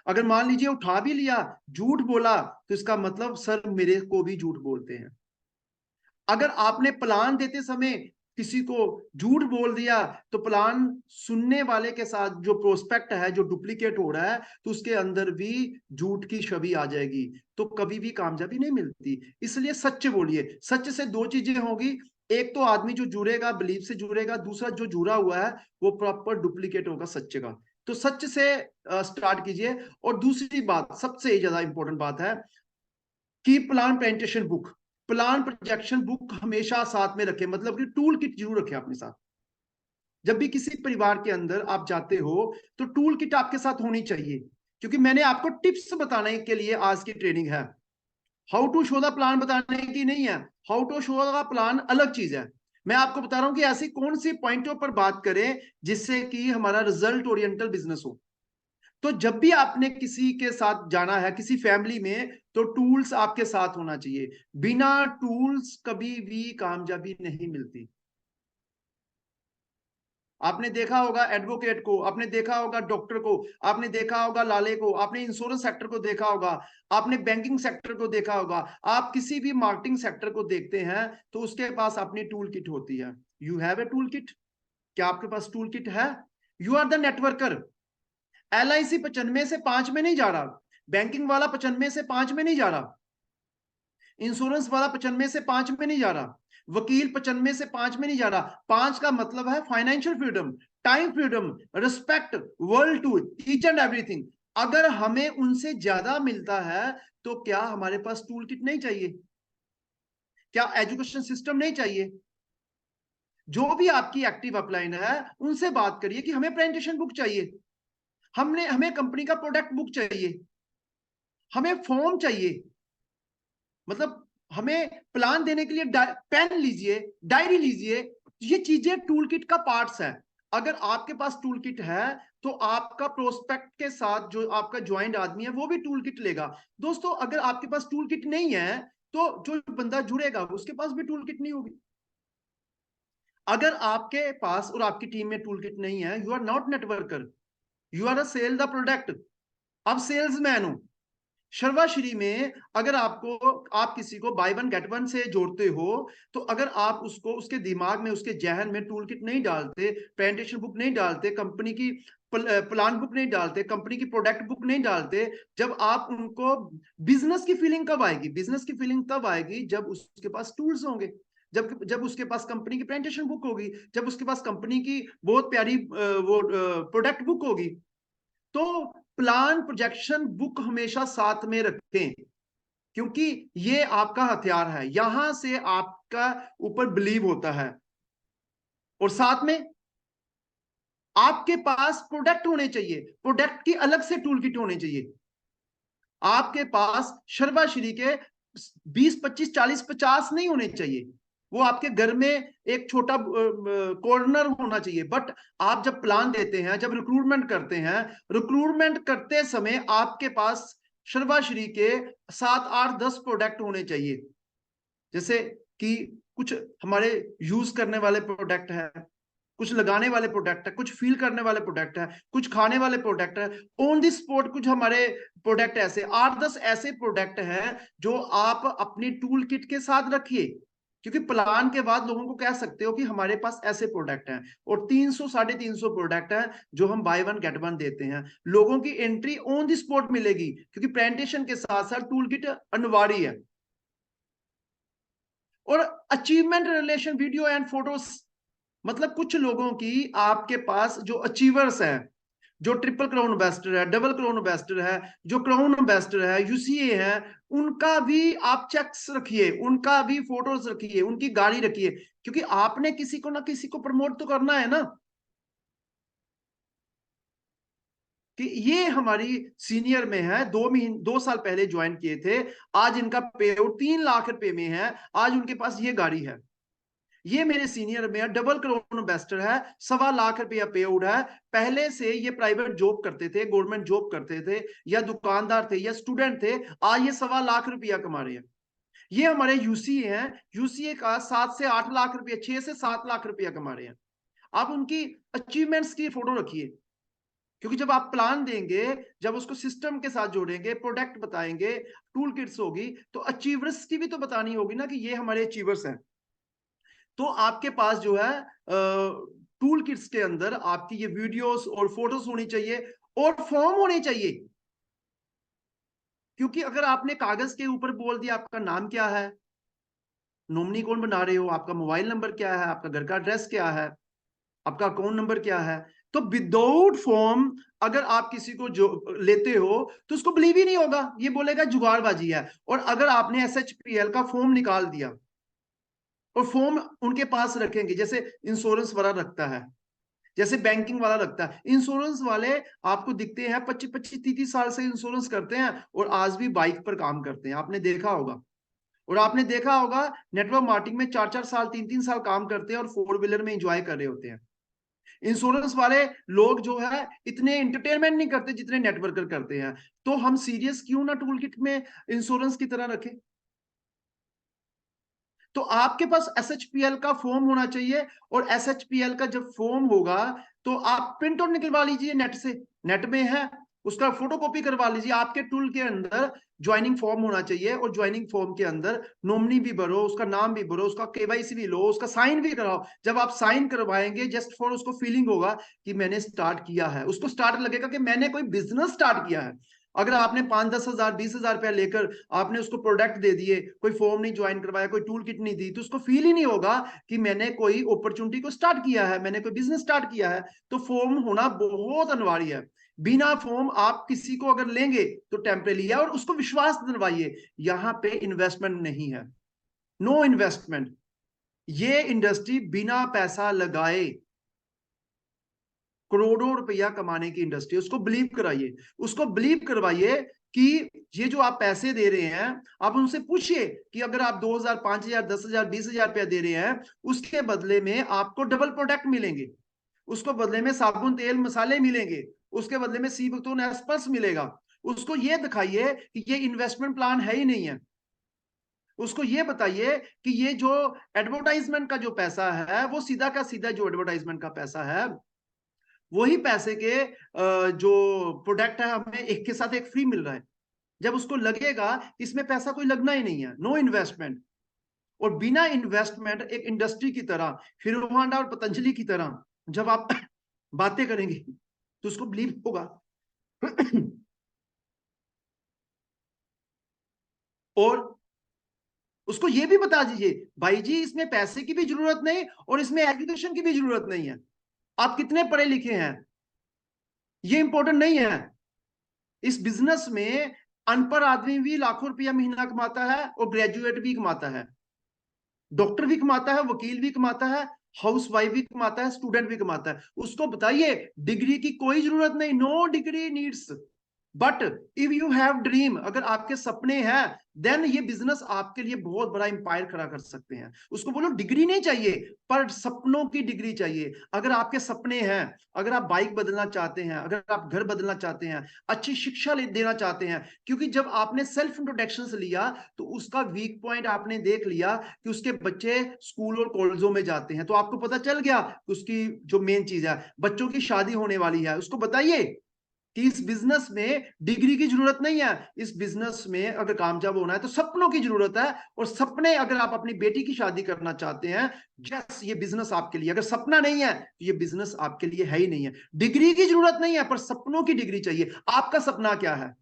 अगर मान लीजिए उठा भी लिया, झूठ बोला, तो इसका मतलब सर मेरे को भी झूठ बोलते हैं। अगर आपने प्लान देते समय किसी को झूठ बोल दिया, तो प्लान सुनने वाले के साथ जो प्रोस्पेक्ट है, जो डुप्लीकेट हो रहा है, तो उसके अंदर भी झूठ की छवि आ जाएगी, तो कभी भी कामयाबी नहीं मिलती। इसलिए सच बोलिए। सच से 2 चीजें होगी, एक तो आदमी जो जुड़ेगा, बिलीफ से जुड़ेगा, दूसरा जो जुड़ा हुआ है वो प्रॉपर डुप्लीकेट होगा सच्चे का। तो सच से स्टार्ट कीजिए। और दूसरी बात, सबसे ज्यादा इंपॉर्टेंट बात है कि plan presentation book, plan projection book हमेशा साथ में रखें, मतलब कि टूल किट जरूर रखें अपने साथ। जब भी किसी परिवार के अंदर आप जाते हो तो टूल किट आपके साथ होनी चाहिए, क्योंकि मैंने आपको टिप्स बताने के लिए आज की ट्रेनिंग है। How to show the plan बताने की नहीं है। How to show the plan अलग चीज है। मैं आपको बता रहा हूं कि ऐसी कौन सी पॉइंटों पर बात करें जिससे कि हमारा रिजल्ट ओरिएंटल बिजनेस हो। तो जब भी आपने किसी के साथ जाना है, किसी फैमिली में, तो टूल्स आपके साथ होना चाहिए। बिना टूल्स कभी भी कामयाबी नहीं मिलती। आपने देखा होगा एडवोकेट को, आपने देखा होगा डॉक्टर को, आपने देखा होगा लाले को, आपने इंश्योरेंस सेक्टर को देखा होगा, आपने बैंकिंग सेक्टर को देखा होगा, आप किसी भी मार्केटिंग सेक्टर को देखते हैं तो उसके पास अपनी टूल किट होती है। You have a tool kit. क्या आपके पास टूल किट है? You are the networker. LIC 95 से 5 में नहीं जा रहा, बैंकिंग वाला 95 से 5 में नहीं जा रहा, इंश्योरेंस वाला 95 से 5 में नहीं जा रहा, वकील 95 से 5 में नहीं जा रहा। 5 का मतलब है financial freedom, time freedom, respect, world tour, each and everything. अगर हमें उनसे ज्यादा मिलता है तो क्या हमारे पास टूल किट नहीं चाहिए? क्या एजुकेशन सिस्टम नहीं चाहिए? जो भी आपकी एक्टिव अपलाइन है उनसे बात करिए कि हमें प्रेजेंटेशन बुक चाहिए, हमें कंपनी का प्रोडक्ट बुक चाहिए, हमें फॉर्म चाहिए। मतलब हमें प्लान देने के लिए पेन लीजिए, डायरी लीजिए। ये चीजें टूल किट का पार्ट्स है। अगर आपके पास टूल किट है तो आपका प्रोस्पेक्ट के साथ जो आपका ज्वाइंट आदमी है वो भी टूल किट लेगा। दोस्तों, अगर आपके पास टूल किट नहीं है तो जो बंदा जुड़ेगा उसके पास भी टूल किट नहीं होगी। अगर आपके पास और आपकी टीम में टूल किट नहीं है, you are not networker, you are a sell the product. अब सेल्समैन हो। शर्वाश्री में अगर आप किसी को बाय वन गेट वन से जोड़ते हो, तो अगर आप उसको उसके दिमाग में, उसके जहन में टूल किट नहीं डालते, प्रेजेंटेशन बुक नहीं डालते, कंपनी की प्लान बुक नहीं डालते, कंपनी की प्रोडक्ट बुक नहीं डालते, जब आप उनको बिजनेस की फीलिंग कब आएगी? बिजनेस की फीलिंग तब आएगी जब उसके पास टूल्स होंगे, जब उसके पास कंपनी की प्रेजेंटेशन बुक होगी, जब उसके पास कंपनी की बहुत प्यारी वो प्रोडक्ट बुक होगी। तो प्लान प्रोजेक्शन बुक हमेशा साथ में रखें। क्योंकि ये आपका हथियार है, यहां से आपका ऊपर बिलीव होता है। और साथ में आपके पास प्रोडक्ट होने चाहिए, प्रोडक्ट की अलग से टूल किट होनी चाहिए। आपके पास शर्वाश्री के 20, 25, 40, 50 नहीं होने चाहिए, वो आपके घर में एक छोटा कॉर्नर होना चाहिए। बट आप जब प्लान देते हैं, जब रिक्रूटमेंट करते हैं, रिक्रूटमेंट करते समय आपके पास शर्वाश्री के 7, 8, 10 प्रोडक्ट होने चाहिए। जैसे कि कुछ हमारे यूज करने वाले प्रोडक्ट है, कुछ लगाने वाले प्रोडक्ट है, कुछ फील करने वाले प्रोडक्ट है, कुछ खाने वाले प्रोडक्ट है, ऑन दी स्पॉट कुछ हमारे प्रोडक्ट ऐसे 8-10 ऐसे प्रोडक्ट हैं जो आप अपनी टूल किट के साथ रखिए। क्योंकि प्लान के बाद लोगों को कह सकते हो कि हमारे पास ऐसे प्रोडक्ट हैं, और 300 350 प्रोडक्ट हैं जो हम बाय वन गेट वन देते हैं। लोगों की एंट्री ऑन दी स्पॉट मिलेगी, क्योंकि प्रेजेंटेशन के साथ साथ टूल किट अनिवार्य है। और achievement relation video and photos, मतलब कुछ लोगों की आपके पास जो अचीवर्स हैं, जो ट्रिपल क्राउन एम्बेसडर है, डबल क्राउन एम्बेसडर है, जो क्राउन एम्बेसडर है, यूसीए है, उनका भी आप चेक्स रखिए, उनका भी फोटोज रखिए, उनकी गाड़ी रखिए, क्योंकि आपने किसी को ना किसी को प्रमोट तो करना है ना। कि ये हमारी सीनियर में है, 2 साल पहले ज्वाइन किए थे, आज इनका पे आउट 3 लाख रुपए में है, आज उनके पास ये गाड़ी है। ये मेरे सीनियर में डबल क्राउन एम्बेसडर है, 1.25 लाख रुपया पे आउट है। पहले से ये प्राइवेट जॉब करते थे, गवर्नमेंट जॉब करते थे, या दुकानदार थे, या स्टूडेंट थे, आज ये 1.25 लाख रुपया कमा रहे हैं। ये हमारे यूसीए हैं, यूसीए का 7 से 8 लाख रुपया, 6 से 7 लाख रुपया कमा रहे हैं। आप उनकी अचीवमेंट्स की फोटो रखिए, क्योंकि जब आप प्लान देंगे, जब उसको सिस्टम के साथ जोड़ेंगे, प्रोडक्ट बताएंगे, टूल किट्स होगी, तो अचीवर्स की भी तो बतानी होगी ना कि ये हमारे अचीवर्स हैं। तो आपके पास जो है टूल किट्स के अंदर आपकी ये वीडियोस और फोटोज होनी चाहिए, और फॉर्म होने चाहिए। क्योंकि अगर आपने कागज के ऊपर बोल दिया आपका नाम क्या है, नॉमिनी कौन बना रहे हो, आपका मोबाइल नंबर क्या है, आपका घर का एड्रेस क्या है, आपका अकाउंट नंबर क्या है, तो विदाउट फॉर्म अगर आप किसी को जो लेते हो तो उसको बिलीव ही नहीं होगा, ये बोलेगा जुगाड़बाजी है। और अगर आपने एसएचपीएल का फॉर्म निकाल दिया और फॉर्म उनके पास रखेंगे, जैसे इंश्योरेंस वाला रखता है, जैसे बैंकिंग वाला रखता है, इंश्योरेंस वाले आपको दिखते हैं 25-25, 30 साल से इंश्योरेंस करते हैं, और आज भी बाइक पर काम करते हैं, आपने देखा होगा। और आपने देखा होगा नेटवर्क मार्केटिंग में 4-4 साल, 3-3 साल काम करते हैं, और 4 व्हीलर में एंजॉय कर रहे होते हैं। इंश्योरेंस वाले लोग जो है इतने एंटरटेनमेंट नहीं करते जितने नेटवर्कर करते हैं। तो हम सीरियस क्यों ना टूल किट में इंश्योरेंस की तरह रखें। तो आपके पास एसएचपीएल का फॉर्म होना चाहिए, और एसएचपीएल का जब फॉर्म होगा तो आप प्रिंट आउट निकलवा लीजिए नेट से, नेट में है, उसका फोटोकॉपी करवा लीजिए। आपके टूल के अंदर ज्वाइनिंग फॉर्म होना चाहिए, और ज्वाइनिंग फॉर्म के अंदर नॉमिनी भी भरो, उसका नाम भी भरो, उसका केवाईसी भी लो, उसका साइन भी कराओ। जब आप साइन करवाएंगे, जस्ट फॉर उसको फीलिंग होगा कि मैंने स्टार्ट किया है, उसको स्टार्ट लगेगा कि मैंने कोई बिजनेस स्टार्ट किया है। अगर आपने 5-10 हजार 20 हजार रुपया लेकर आपने उसको प्रोडक्ट दे दिए, कोई फॉर्म नहीं ज्वाइन करवाया, कोई टूल किट नहीं दी, तो उसको फील ही नहीं होगा कि मैंने कोई अपॉर्चुनिटी को स्टार्ट किया है, मैंने कोई बिजनेस स्टार्ट किया है। तो फॉर्म होना बहुत अनिवार्य है। बिना फॉर्म आप किसी को अगर लेंगे तो टेम्परेरी है, और उसको विश्वास दिलवाइए। यहां पे इन्वेस्टमेंट नहीं है, नो इन्वेस्टमेंट। ये इंडस्ट्री बिना पैसा लगाए करोड़ों रुपया कमाने की इंडस्ट्री, उसको बिलीव कराइए, उसको बिलीव करवाइए कि ये जो आप पैसे दे रहे हैं, आप उनसे पूछिए कि अगर आप 2,000, 5,000, 10,000, 20,000 रुपया दे रहे हैं, उसके बदले में आपको डबल प्रोडक्ट मिलेंगे, उसको बदले में साबुन तेल मसाले मिलेंगे, उसके बदले में सीबुक्तोन एस्पर्स मिलेगा। उसको ये दिखाइए कि ये इन्वेस्टमेंट प्लान है ही नहीं है। उसको ये बताइए कि ये जो एडवर्टाइजमेंट का जो पैसा है, वो सीधा का सीधा जो एडवर्टाइजमेंट का पैसा है, वही पैसे के जो प्रोडक्ट है हमें एक के साथ एक फ्री मिल रहा है। जब उसको लगेगा इसमें पैसा कोई लगना ही नहीं है, नो इन्वेस्टमेंट। और बिना इन्वेस्टमेंट एक इंडस्ट्री की तरह, हीरो होंडा और पतंजलि की तरह जब आप बातें करेंगे तो उसको बिलीव होगा। और उसको ये भी बता दीजिए, भाई जी इसमें पैसे की भी जरूरत नहीं और इसमें एजुकेशन की भी जरूरत नहीं है, आप कितने पढ़े लिखे हैं ये इंपॉर्टेंट नहीं है। इस बिजनेस में अनपढ़ आदमी भी लाखों रुपया महीना कमाता है और ग्रेजुएट भी कमाता है, डॉक्टर भी कमाता है, वकील भी कमाता है, हाउस वाइफ भी कमाता है, स्टूडेंट भी कमाता है। उसको बताइए डिग्री की कोई जरूरत नहीं, no degree needs, but if you have dream, अगर आपके सपने हैं, देन ये बिजनेस आपके लिए बहुत बड़ा एम्पायर खड़ा कर सकते हैं। उसको बोलो डिग्री नहीं चाहिए, पर सपनों की डिग्री चाहिए। अगर आपके सपने हैं, अगर आप बाइक बदलना चाहते हैं, अगर आप घर बदलना चाहते हैं, अच्छी शिक्षा देना चाहते हैं, क्योंकि जब आपने सेल्फ इंट्रोडक्शन लिया तो उसका वीक पॉइंट आपने देख लिया कि उसके बच्चे स्कूल और कॉलेजों में जाते हैं, तो आपको पता चल गया कि उसकी जो मेन चीज है, बच्चों की शादी होने वाली है, उसको बताइए कि इस बिजनेस में डिग्री की जरूरत नहीं है। इस बिजनेस में अगर कामयाब होना है तो सपनों की जरूरत है, और सपने, अगर आप अपनी बेटी की शादी करना चाहते हैं, यस ये बिजनेस आपके लिए। अगर सपना नहीं है तो ये बिजनेस आपके लिए है ही नहीं है। डिग्री की जरूरत नहीं है, पर सपनों की डिग्री चाहिए। आपका सपना क्या है?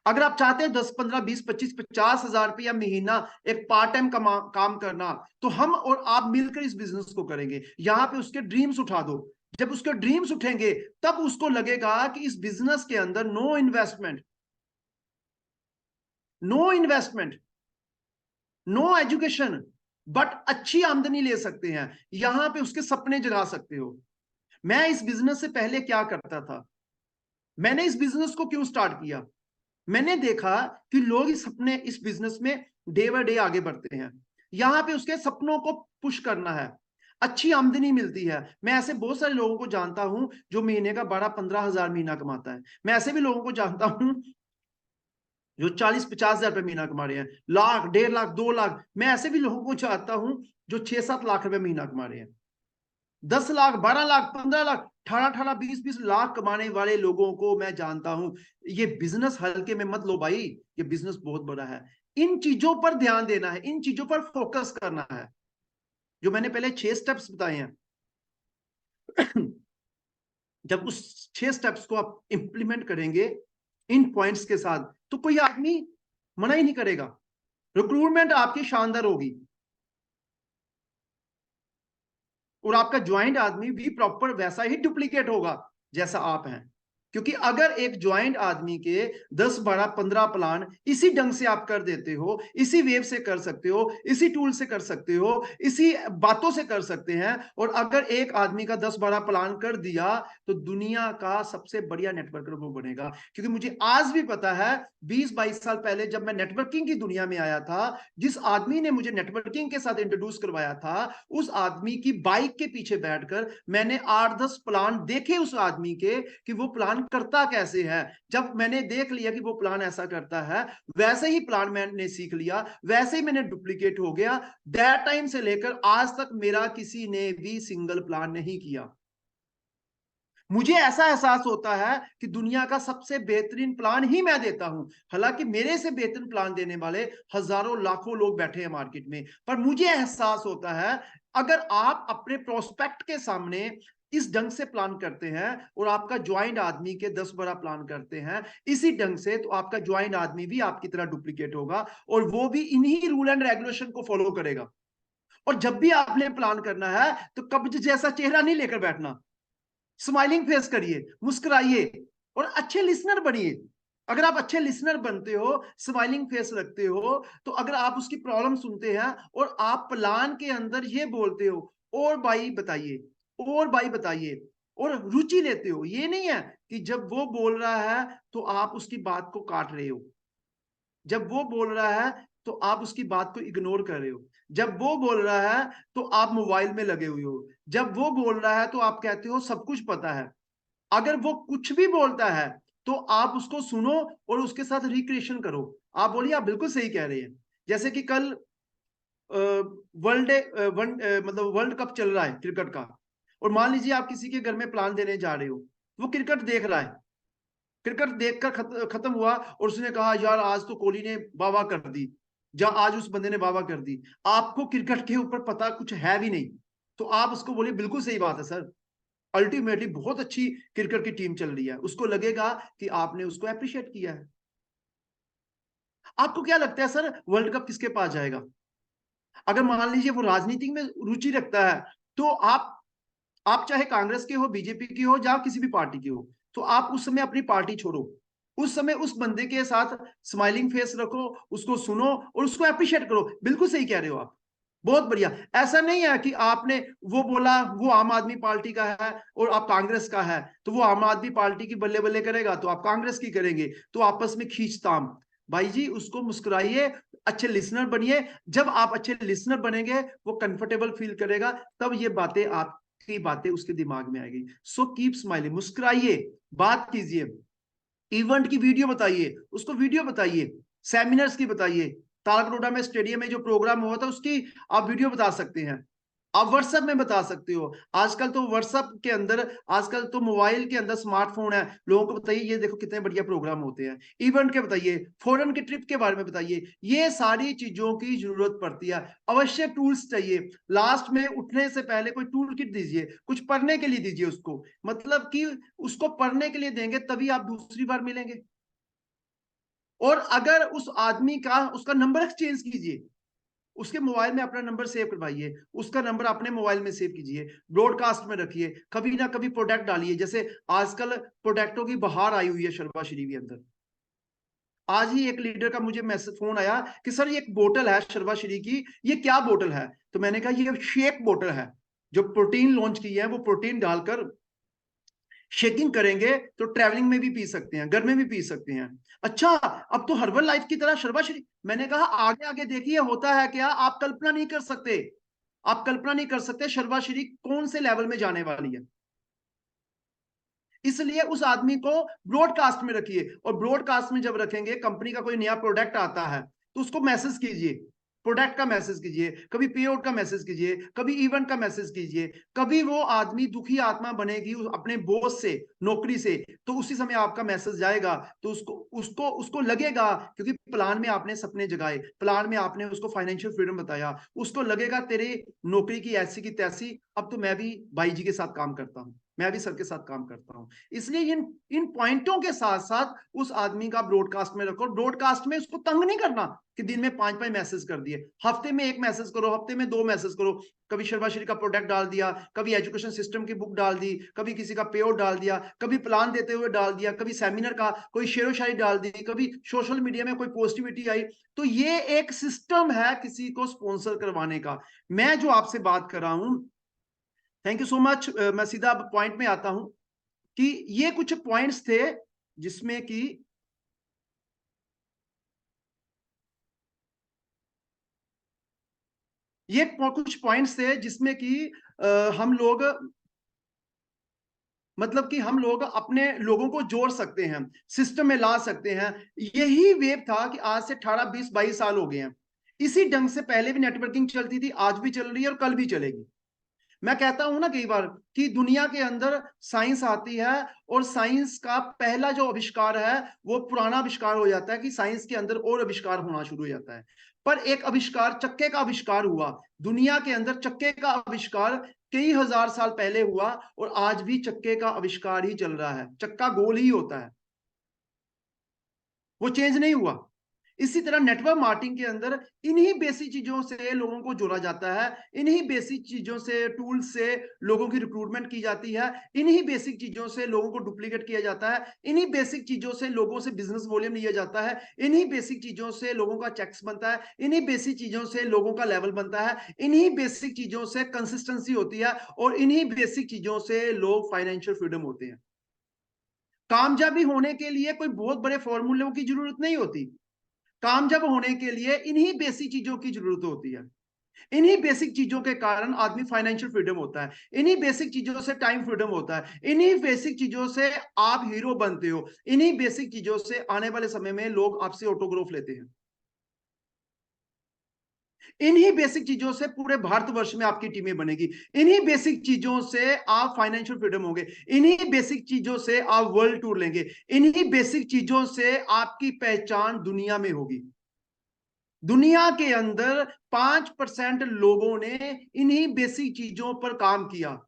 अगर आप चाहते हैं 10, 15, 20, 25, 50 हजार रुपया महीना एक पार्ट टाइम काम करना, तो हम और आप मिलकर इस बिजनेस को करेंगे। यहां पे उसके ड्रीम्स उठा दो। जब उसके ड्रीम्स उठेंगे तब उसको लगेगा कि इस बिजनेस के अंदर no investment, no investment, no education, but अच्छी आमदनी ले सकते हैं। यहां पे उसके सपने जगा सकते हो। मैं इस बिजनेस से पहले क्या करता था, मैंने इस बिजनेस को क्यों स्टार्ट किया? मैंने देखा कि लोग इस बिजनेस में डे बाय डे आगे बढ़ते हैं। यहां पे उसके सपनों को पुश करना है, अच्छी आमदनी मिलती है। मैं ऐसे बहुत सारे लोगों को जानता हूं जो महीने का 12-15 हजार महीना कमाता है। मैं ऐसे भी लोगों को जानता हूं जो 40-50 हजार रुपए महीना कमा रहे हैं, लाख, 1.5 लाख, 2 लाख। मैं ऐसे भी लोगों को जानता हूं जो 6-7 लाख रुपए महीना कमा रहे हैं। 10 लाख, 12 लाख, 15 लाख, 18-18, 20-20 लाख कमाने वाले लोगों को मैं जानता हूं। ये बिजनेस हल्के में मत लो भाई, ये बिजनेस बहुत बड़ा है। इन चीजों पर ध्यान देना है, इन चीजों पर फोकस करना है, जो मैंने पहले 6 स्टेप्स बताए हैं। जब उस 6 स्टेप्स को आप इंप्लीमेंट करेंगे इन पॉइंट्स के साथ, तो कोई आदमी मना ही नहीं करेगा। रिक्रूटमेंट आपकी शानदार होगी, और आपका ज्वाइंट आदमी भी प्रॉपर वैसा ही डुप्लीकेट होगा जैसा आप हैं। क्योंकि अगर एक ज्वाइंट आदमी के 10, 12, 15 प्लान इसी ढंग से आप कर देते हो, इसी वेव से कर सकते हो, इसी टूल से कर सकते हो, इसी बातों से कर सकते हैं, और अगर एक आदमी का 10, 12 प्लान कर दिया तो दुनिया का सबसे बढ़िया नेटवर्कर वो बनेगा। क्योंकि मुझे आज भी पता है 20-22 साल पहले जब मैं नेटवर्किंग की दुनिया में आया था, जिस आदमी ने मुझे नेटवर्किंग के साथ इंट्रोड्यूस करवाया था, उस आदमी की बाइक के पीछे बैठकर मैंने 8-10 प्लान देखे उस आदमी के कि वो प्लान करता कैसे है। जब मैंने देख लिया कि वो प्लान ऐसा करता है, वैसे ही प्लान मैंने सीख लिया, वैसे ही मैंने डुप्लीकेट हो गया। दैट टाइम से लेकर आज तक मेरा किसी ने भी सिंगल प्लान नहीं किया। मुझे ऐसा एहसास होता है कि दुनिया का सबसे बेहतरीन प्लान ही मैं देता हूं। हालांकि मेरे से बेहतरीन प्लान देने वाले हजारों लाखों लोग बैठे हैं मार्केट में, पर मुझे एहसास होता है अगर आप अपने प्रोस्पेक्ट के सामने इस ढंग से प्लान करते हैं और आपका ज्वाइंट आदमी के 10-12 प्लान करते हैं इसी ढंग से, तो आपका ज्वाइंट आदमी भी आपकी तरह डुप्लीकेट होगा, और वो भी इन्हीं रूल एंड रेगुलेशन को फॉलो करेगा। और जब भी आपने प्लान करना है तो कब्ज जैसा चेहरा नहीं लेकर बैठना, स्माइलिंग फेस करिए, मुस्कुराइए, और अच्छे लिसनर बनिए। अगर आप अच्छे लिसनर बनते हो, स्माइलिंग फेस रखते हो, तो अगर आप उसकी प्रॉब्लम सुनते हैं और आप प्लान के अंदर ये बोलते हो, और भाई बताइए, और भाई बताइए, और रुचि लेते हो, ये नहीं है कि जब वो बोल रहा है तो आप उसकी बात को काट रहे हो, जब वो बोल रहा है तो आप उसकी बात को इग्नोर कर रहे हो, जब वो बोल रहा है तो आप मोबाइल में लगे हुए हो, जब वो बोल रहा है तो आप कहते हो सब कुछ पता है। अगर वो कुछ भी बोलता है तो आप उसको सुनो और उसके साथ रिक्रिएशन करो। आप बोलिए आप बिल्कुल सही कह रहे हैं। जैसे कि कल मतलब वर्ल्ड कप चल रहा है क्रिकेट का, और मान लीजिए आप किसी के घर में प्लान देने जा रहे हो, वो क्रिकेट देख रहा है, क्रिकेट देखकर खत्म हुआ और उसने कहा यार आज तो कोहली ने वाह कर दी, आज उस बंदे ने वाह कर दी। आपको क्रिकेट के ऊपर पता कुछ है भी नहीं, तो आप उसको बोलिए बिल्कुल सही बात है सर, अल्टीमेटली बहुत अच्छी क्रिकेट की टीम चल रही है। उसको लगेगा कि आपने उसको अप्रिशिएट किया है। आपको क्या लगता है सर वर्ल्ड कप किसके पास जाएगा? अगर मान लीजिए वो राजनीति में रुचि रखता है, तो आप चाहे कांग्रेस के हो, बीजेपी की हो, या किसी भी पार्टी की हो, तो आप उस समय अपनी पार्टी छोड़ो, उस समय उस बंदे के साथ स्माइलिंग फेस रखो, उसको सुनो और उसको अप्रिशिएट करो। बिल्कुल सही कह रहे हो आप, बहुत बढ़िया। ऐसा नहीं है कि आपने वो बोला वो आम आदमी पार्टी का है और आप कांग्रेस का है, तो वो आम आदमी पार्टी की बल्ले बल्ले करेगा तो आप कांग्रेस की करेंगे, तो आपस में खींचताम। भाई जी उसको मुस्कुराइए, अच्छे लिसनर बनिए। जब आप अच्छे लिसनर बनेंगे वो कंफर्टेबल फील करेगा, तब ये बातें आपकी बातें उसके दिमाग में आएगी। सो कीप स्माइलिंग, मुस्कुराइए, बात कीजिए, इवेंट की वीडियो बताइए, उसको वीडियो बताइए, सेमिनार्स की बताइए। तालकटोरा में स्टेडियम में जो प्रोग्राम हुआ था उसकी आप वीडियो बता सकते हैं, आप व्हाट्सएप में बता सकते हो। आजकल तो व्हाट्सएप के अंदर, आजकल तो मोबाइल के अंदर स्मार्टफोन है, लोगों को बताइए ये देखो कितने बढ़िया प्रोग्राम होते हैं, इवेंट के बताइए, फॉरेन के ट्रिप के बारे में बताइए। ये सारी चीजों की जरूरत पड़ती है। अवश्य टूल्स चाहिए, लास्ट में उठने से पहले कोई टूल किट दीजिए, कुछ पढ़ने के लिए दीजिए उसको, मतलब कि उसको पढ़ने के लिए देंगे तभी आप दूसरी बार मिलेंगे। और अगर उस आदमी का उसका नंबर एक्सचेंज कीजिए, उसके मोबाइल में अपना नंबर सेव करवाइए, उसका नंबर अपने मोबाइल में सेव कीजिए, ब्रॉडकास्ट में रखिए, कभी ना कभी प्रोडक्ट डालिए। जैसे आजकल प्रोडक्टों की बहार आई हुई है शर्वाश्री के अंदर। आज ही एक लीडर का मुझे मैसेज फोन आया कि सर ये एक बोतल है शर्वाश्री की, ये क्या बोतल है? तो मैंने कहा ये शेक बोतल है, जो प्रोटीन लॉन्च की है, वो प्रोटीन डालकर शेकिंग करेंगे तो ट्रैवलिंग में भी पी सकते हैं, घर में भी पी सकते हैं। अच्छा, अब तो हर्बल लाइफ की तरह शर्वाश्री। मैंने कहा आगे आगे देखिए होता है क्या, आप कल्पना नहीं कर सकते, आप कल्पना नहीं कर सकते शर्वाश्री कौन से लेवल में जाने वाली है। इसलिए उस आदमी को ब्रॉडकास्ट में रखिए, और ब्रॉडकास्ट में जब रखेंगे, कंपनी का कोई नया प्रोडक्ट आता है तो उसको मैसेज कीजिए, प्रोडक्ट का मैसेज कीजिए, कभी पे आउट का मैसेज कीजिए, कभी इवेंट का मैसेज कीजिए। कभी वो आदमी दुखी आत्मा बनेगी अपने बॉस से, नौकरी से, तो उसी समय आपका मैसेज जाएगा, तो उसको उसको उसको लगेगा, क्योंकि प्लान में आपने सपने जगाए, प्लान में आपने उसको फाइनेंशियल फ्रीडम बताया, उसको लगेगा तेरे नौकरी की ऐसी की तैसी, अब तो मैं भी भाई जी के साथ काम करता हूं, मैं भी सर के साथ काम करता हूं। इसलिए इन इन पॉइंटों के साथ साथ उस आदमी का ब्रॉडकास्ट में रखो। ब्रॉडकास्ट में उसको तंग नहीं करना कि दिन में 5-5 मैसेज कर दिए, हफ्ते में 1 मैसेज करो, हफ्ते में 2 मैसेज करो। कभी शर्वाश्री का प्रोडक्ट डाल दिया, कभी एजुकेशन सिस्टम की बुक डाल दी, कभी किसी का पे आउट डाल दिया, कभी प्लान देते हुए डाल दिया, कभी सेमिनार का कोई शेरो शायरी डाल दी, कभी सोशल मीडिया में कोई पॉजिटिविटी आई। तो ये एक सिस्टम है किसी को स्पॉन्सर करवाने का। मैं जो आपसे बात कर रहा हूं, थैंक यू सो मच, मैं सीधा पॉइंट में आता हूं कि ये कुछ पॉइंट्स थे जिसमें कि ये कुछ पॉइंट्स थे जिसमें कि हम लोग, मतलब कि हम लोग अपने लोगों को जोड़ सकते हैं, सिस्टम में ला सकते हैं। यही वेव था कि आज से 18 20 22 साल हो गए हैं। इसी ढंग से पहले भी नेटवर्किंग चलती थी, आज भी चल रही है और कल भी चलेगी। मैं कहता हूं ना कई बार कि दुनिया के अंदर साइंस आती है, और साइंस का पहला जो आविष्कार है वो पुराना आविष्कार हो जाता है, कि साइंस के अंदर और आविष्कार होना शुरू हो जाता है। पर एक आविष्कार, चक्के का आविष्कार हुआ दुनिया के अंदर, चक्के का आविष्कार कई हजार साल पहले हुआ, और आज भी चक्के का आविष्कार ही चल रहा है। चक्का गोल ही होता है, वो चेंज नहीं हुआ। इसी तरह नेटवर्क मार्केटिंग के अंदर इन्हीं बेसिक चीजों से लोगों को जोड़ा जाता है, इन्हीं बेसिक चीजों से, टूल से लोगों की रिक्रूटमेंट की जाती है, इन्हीं बेसिक चीजों से लोगों को डुप्लीकेट किया जाता है, इन्हीं बेसिक चीजों से लोगों से बिजनेस वॉल्यूम लिया जाता है, इन्हीं बेसिक चीजों से लोगों का चेक्स बनता है, इन्हीं बेसिक चीजों से लोगों का लेवल बनता है, इन्हीं बेसिक चीजों से कंसिस्टेंसी होती है, और इन्हीं बेसिक चीजों से लोग फाइनेंशियल फ्रीडम होते हैं। कामयाबी होने के लिए कोई बहुत बड़े फॉर्मूलों की जरूरत नहीं होती। कामयाब होने के लिए इन्हीं बेसिक चीजों की जरूरत होती है। इन्हीं बेसिक चीजों के कारण आदमी फाइनेंशियल फ्रीडम होता है, इन्हीं बेसिक चीजों से टाइम फ्रीडम होता है, इन्हीं बेसिक चीजों से आप हीरो बनते हो, इन्हीं बेसिक चीजों से आने वाले समय में लोग आपसे ऑटोग्राफ लेते हैं। इन्हीं बेसिक चीजों से पूरे भारतवर्ष में आपकी टीमें बनेगी, इन्हीं बेसिक चीजों से आप फाइनेंशियल फ्रीडम होंगे, इन्हीं बेसिक चीजों से आप वर्ल्ड टूर लेंगे, इन्हीं बेसिक चीजों से आपकी पहचान दुनिया में होगी। दुनिया के अंदर 5% लोगों ने इन्हीं बेसिक चीजों पर काम किया।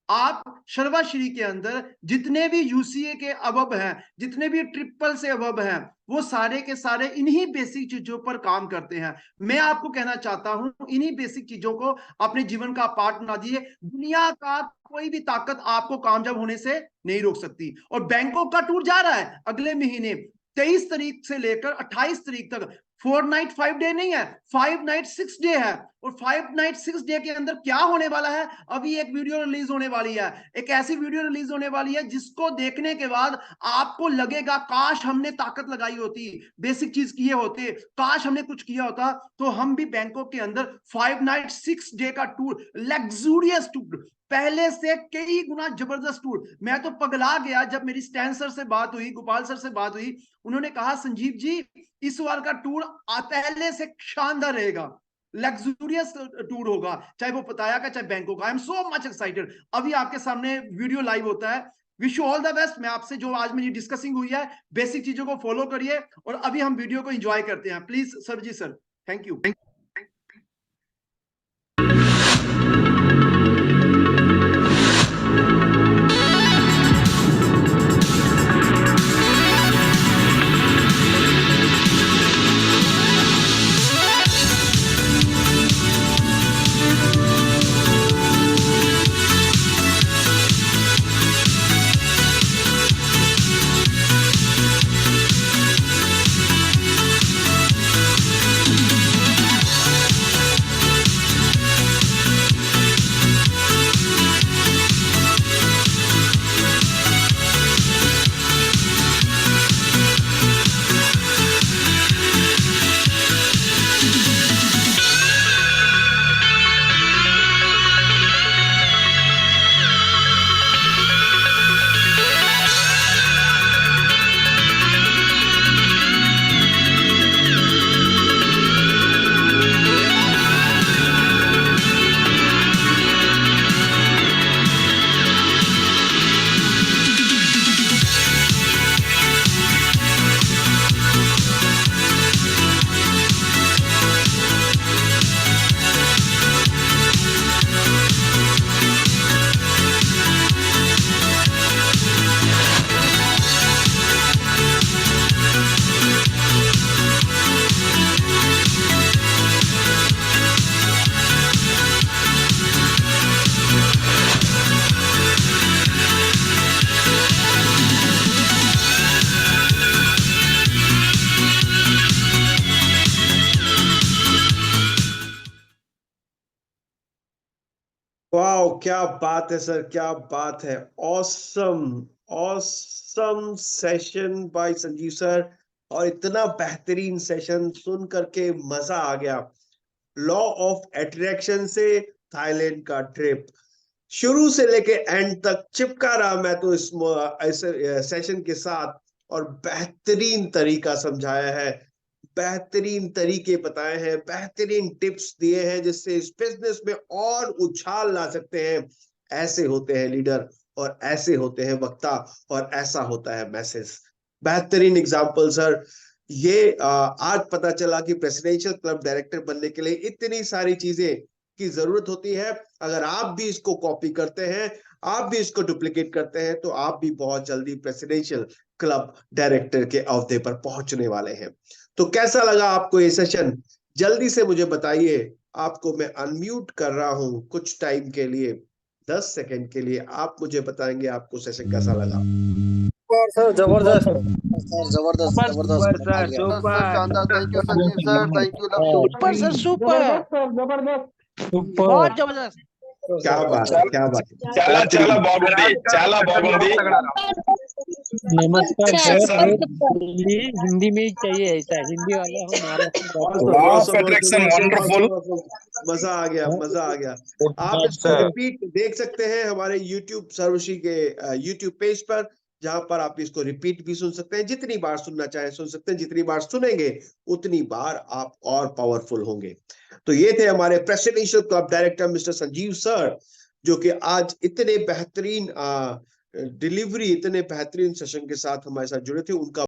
आप सर्वाश्री के अंदर जितने भी यूसीए के अबब हैं, जितने भी ट्रिपल से अबब हैं, वो सारे के सारे इन्हीं बेसिक चीजों पर काम करते हैं। मैं आपको कहना चाहता हूं, इन्हीं बेसिक चीजों को अपने जीवन का पार्ट बना दीजिए। दुनिया का कोई भी ताकत आपको कामयाब होने से नहीं रोक सकती। और बैंकॉक का टूर जा रहा है अगले महीने 23 तारीख से लेकर 28 तारीख तक। 4 नाइट 5 डे नहीं है, 5 नाइट 6 डे है। और 5 नाइट 6 डे के अंदर क्या होने वाला है, अभी एक वीडियो रिलीज होने वाली है। एक ऐसी वीडियो रिलीज होने वाली है जिसको देखने के बाद आपको लगेगा काश हमने ताकत लगाई होती, बेसिक चीज किए होते, काश हमने कुछ किया होता तो हम भी बैंकॉक के अंदर 5 नाइट 6 डे का टूर, लग्जूरियस टूर, पहले से कई गुना जबरदस्त टूर। मैं तो पगला गया जब मेरी स्टैन सर से बात हुई, गोपाल सर से बात हुई। उन्होंने कहा संजीव जी इस बार का टूर पहले से शानदार रहेगा, लग्जूरियस टूर होगा, चाहे वो पताया का चाहे बैंकॉक का। I am so much excited. अभी आपके सामने वीडियो लाइव होता है। Wish you all the best. मैं आपसे जो आज मेरी डिस्कसिंग हुई है, बेसिक चीजों को फॉलो करिए और अभी हम वीडियो को एंजॉय करते हैं। Please sir ji sir, thank you. Wow, क्या बात है सर, क्या बात है। Awesome, awesome session by Sanjeev sir. और इतना बेहतरीन सेशन सुन करके मजा आ गया। लॉ ऑफ अट्रैक्शन से थाईलैंड का ट्रिप शुरू से लेके एंड तक चिपका रहा मैं तो इस सेशन के साथ। और बेहतरीन तरीका समझाया है, बेहतरीन तरीके बताए हैं, बेहतरीन टिप्स दिए हैं जिससे इस बिजनेस में और उछाल ला सकते हैं। ऐसे होते हैं लीडर, और ऐसे होते हैं वक्ता, और ऐसा होता है मैसेज। बेहतरीन एग्जाम्पल सर। ये आज पता चला कि प्रेसिडेंशियल क्लब डायरेक्टर बनने के लिए इतनी सारी चीजें की जरूरत होती है। अगर आप भी इसको कॉपी करते हैं, आप भी इसको डुप्लीकेट करते हैं, तो आप भी बहुत जल्दी प्रेसिडेंशियल क्लब डायरेक्टर के ओहदे पर पहुंचने वाले हैं। तो कैसा लगा आपको ये सेशन, जल्दी से मुझे बताइए। आपको मैं अनम्यूट कर रहा हूं कुछ टाइम के लिए, 10 सेकंड के लिए। आप मुझे बताएंगे आपको सेशन कैसा लगा। सर जबरदस्त सर, जबरदस्त जबरदस्त सर सुपर शानदार। Thank you Sanjeev sir, thank you super sir, super बहुत जबरदस्त। क्या बात है, क्या बात है। చాలా చాలా బాగుంది, చాలా బాగుంది। नमस्कार सर, हिंदी में ही चाहिए ऐसा, हिंदी वाले हमारे मजा आ गया, मजा आ गया। आप इसको रिपीट देख सकते हैं हमारे YouTube सर्वश्री के YouTube पेज पर, जहां पर आप इसको रिपीट भी सुन सकते हैं। जितनी बार सुनना चाहे सुन सकते हैं, जितनी बार सुनेंगे उतनी बार आप और पावरफुल होंगे। तो ये थे हमारे presidential club director mister Sanjeev sir, जो कि आज इतने बेहतरीन डिलीवरी, इतने बेहतरीन सेशन के साथ हमारे साथ जुड़े थे। उनका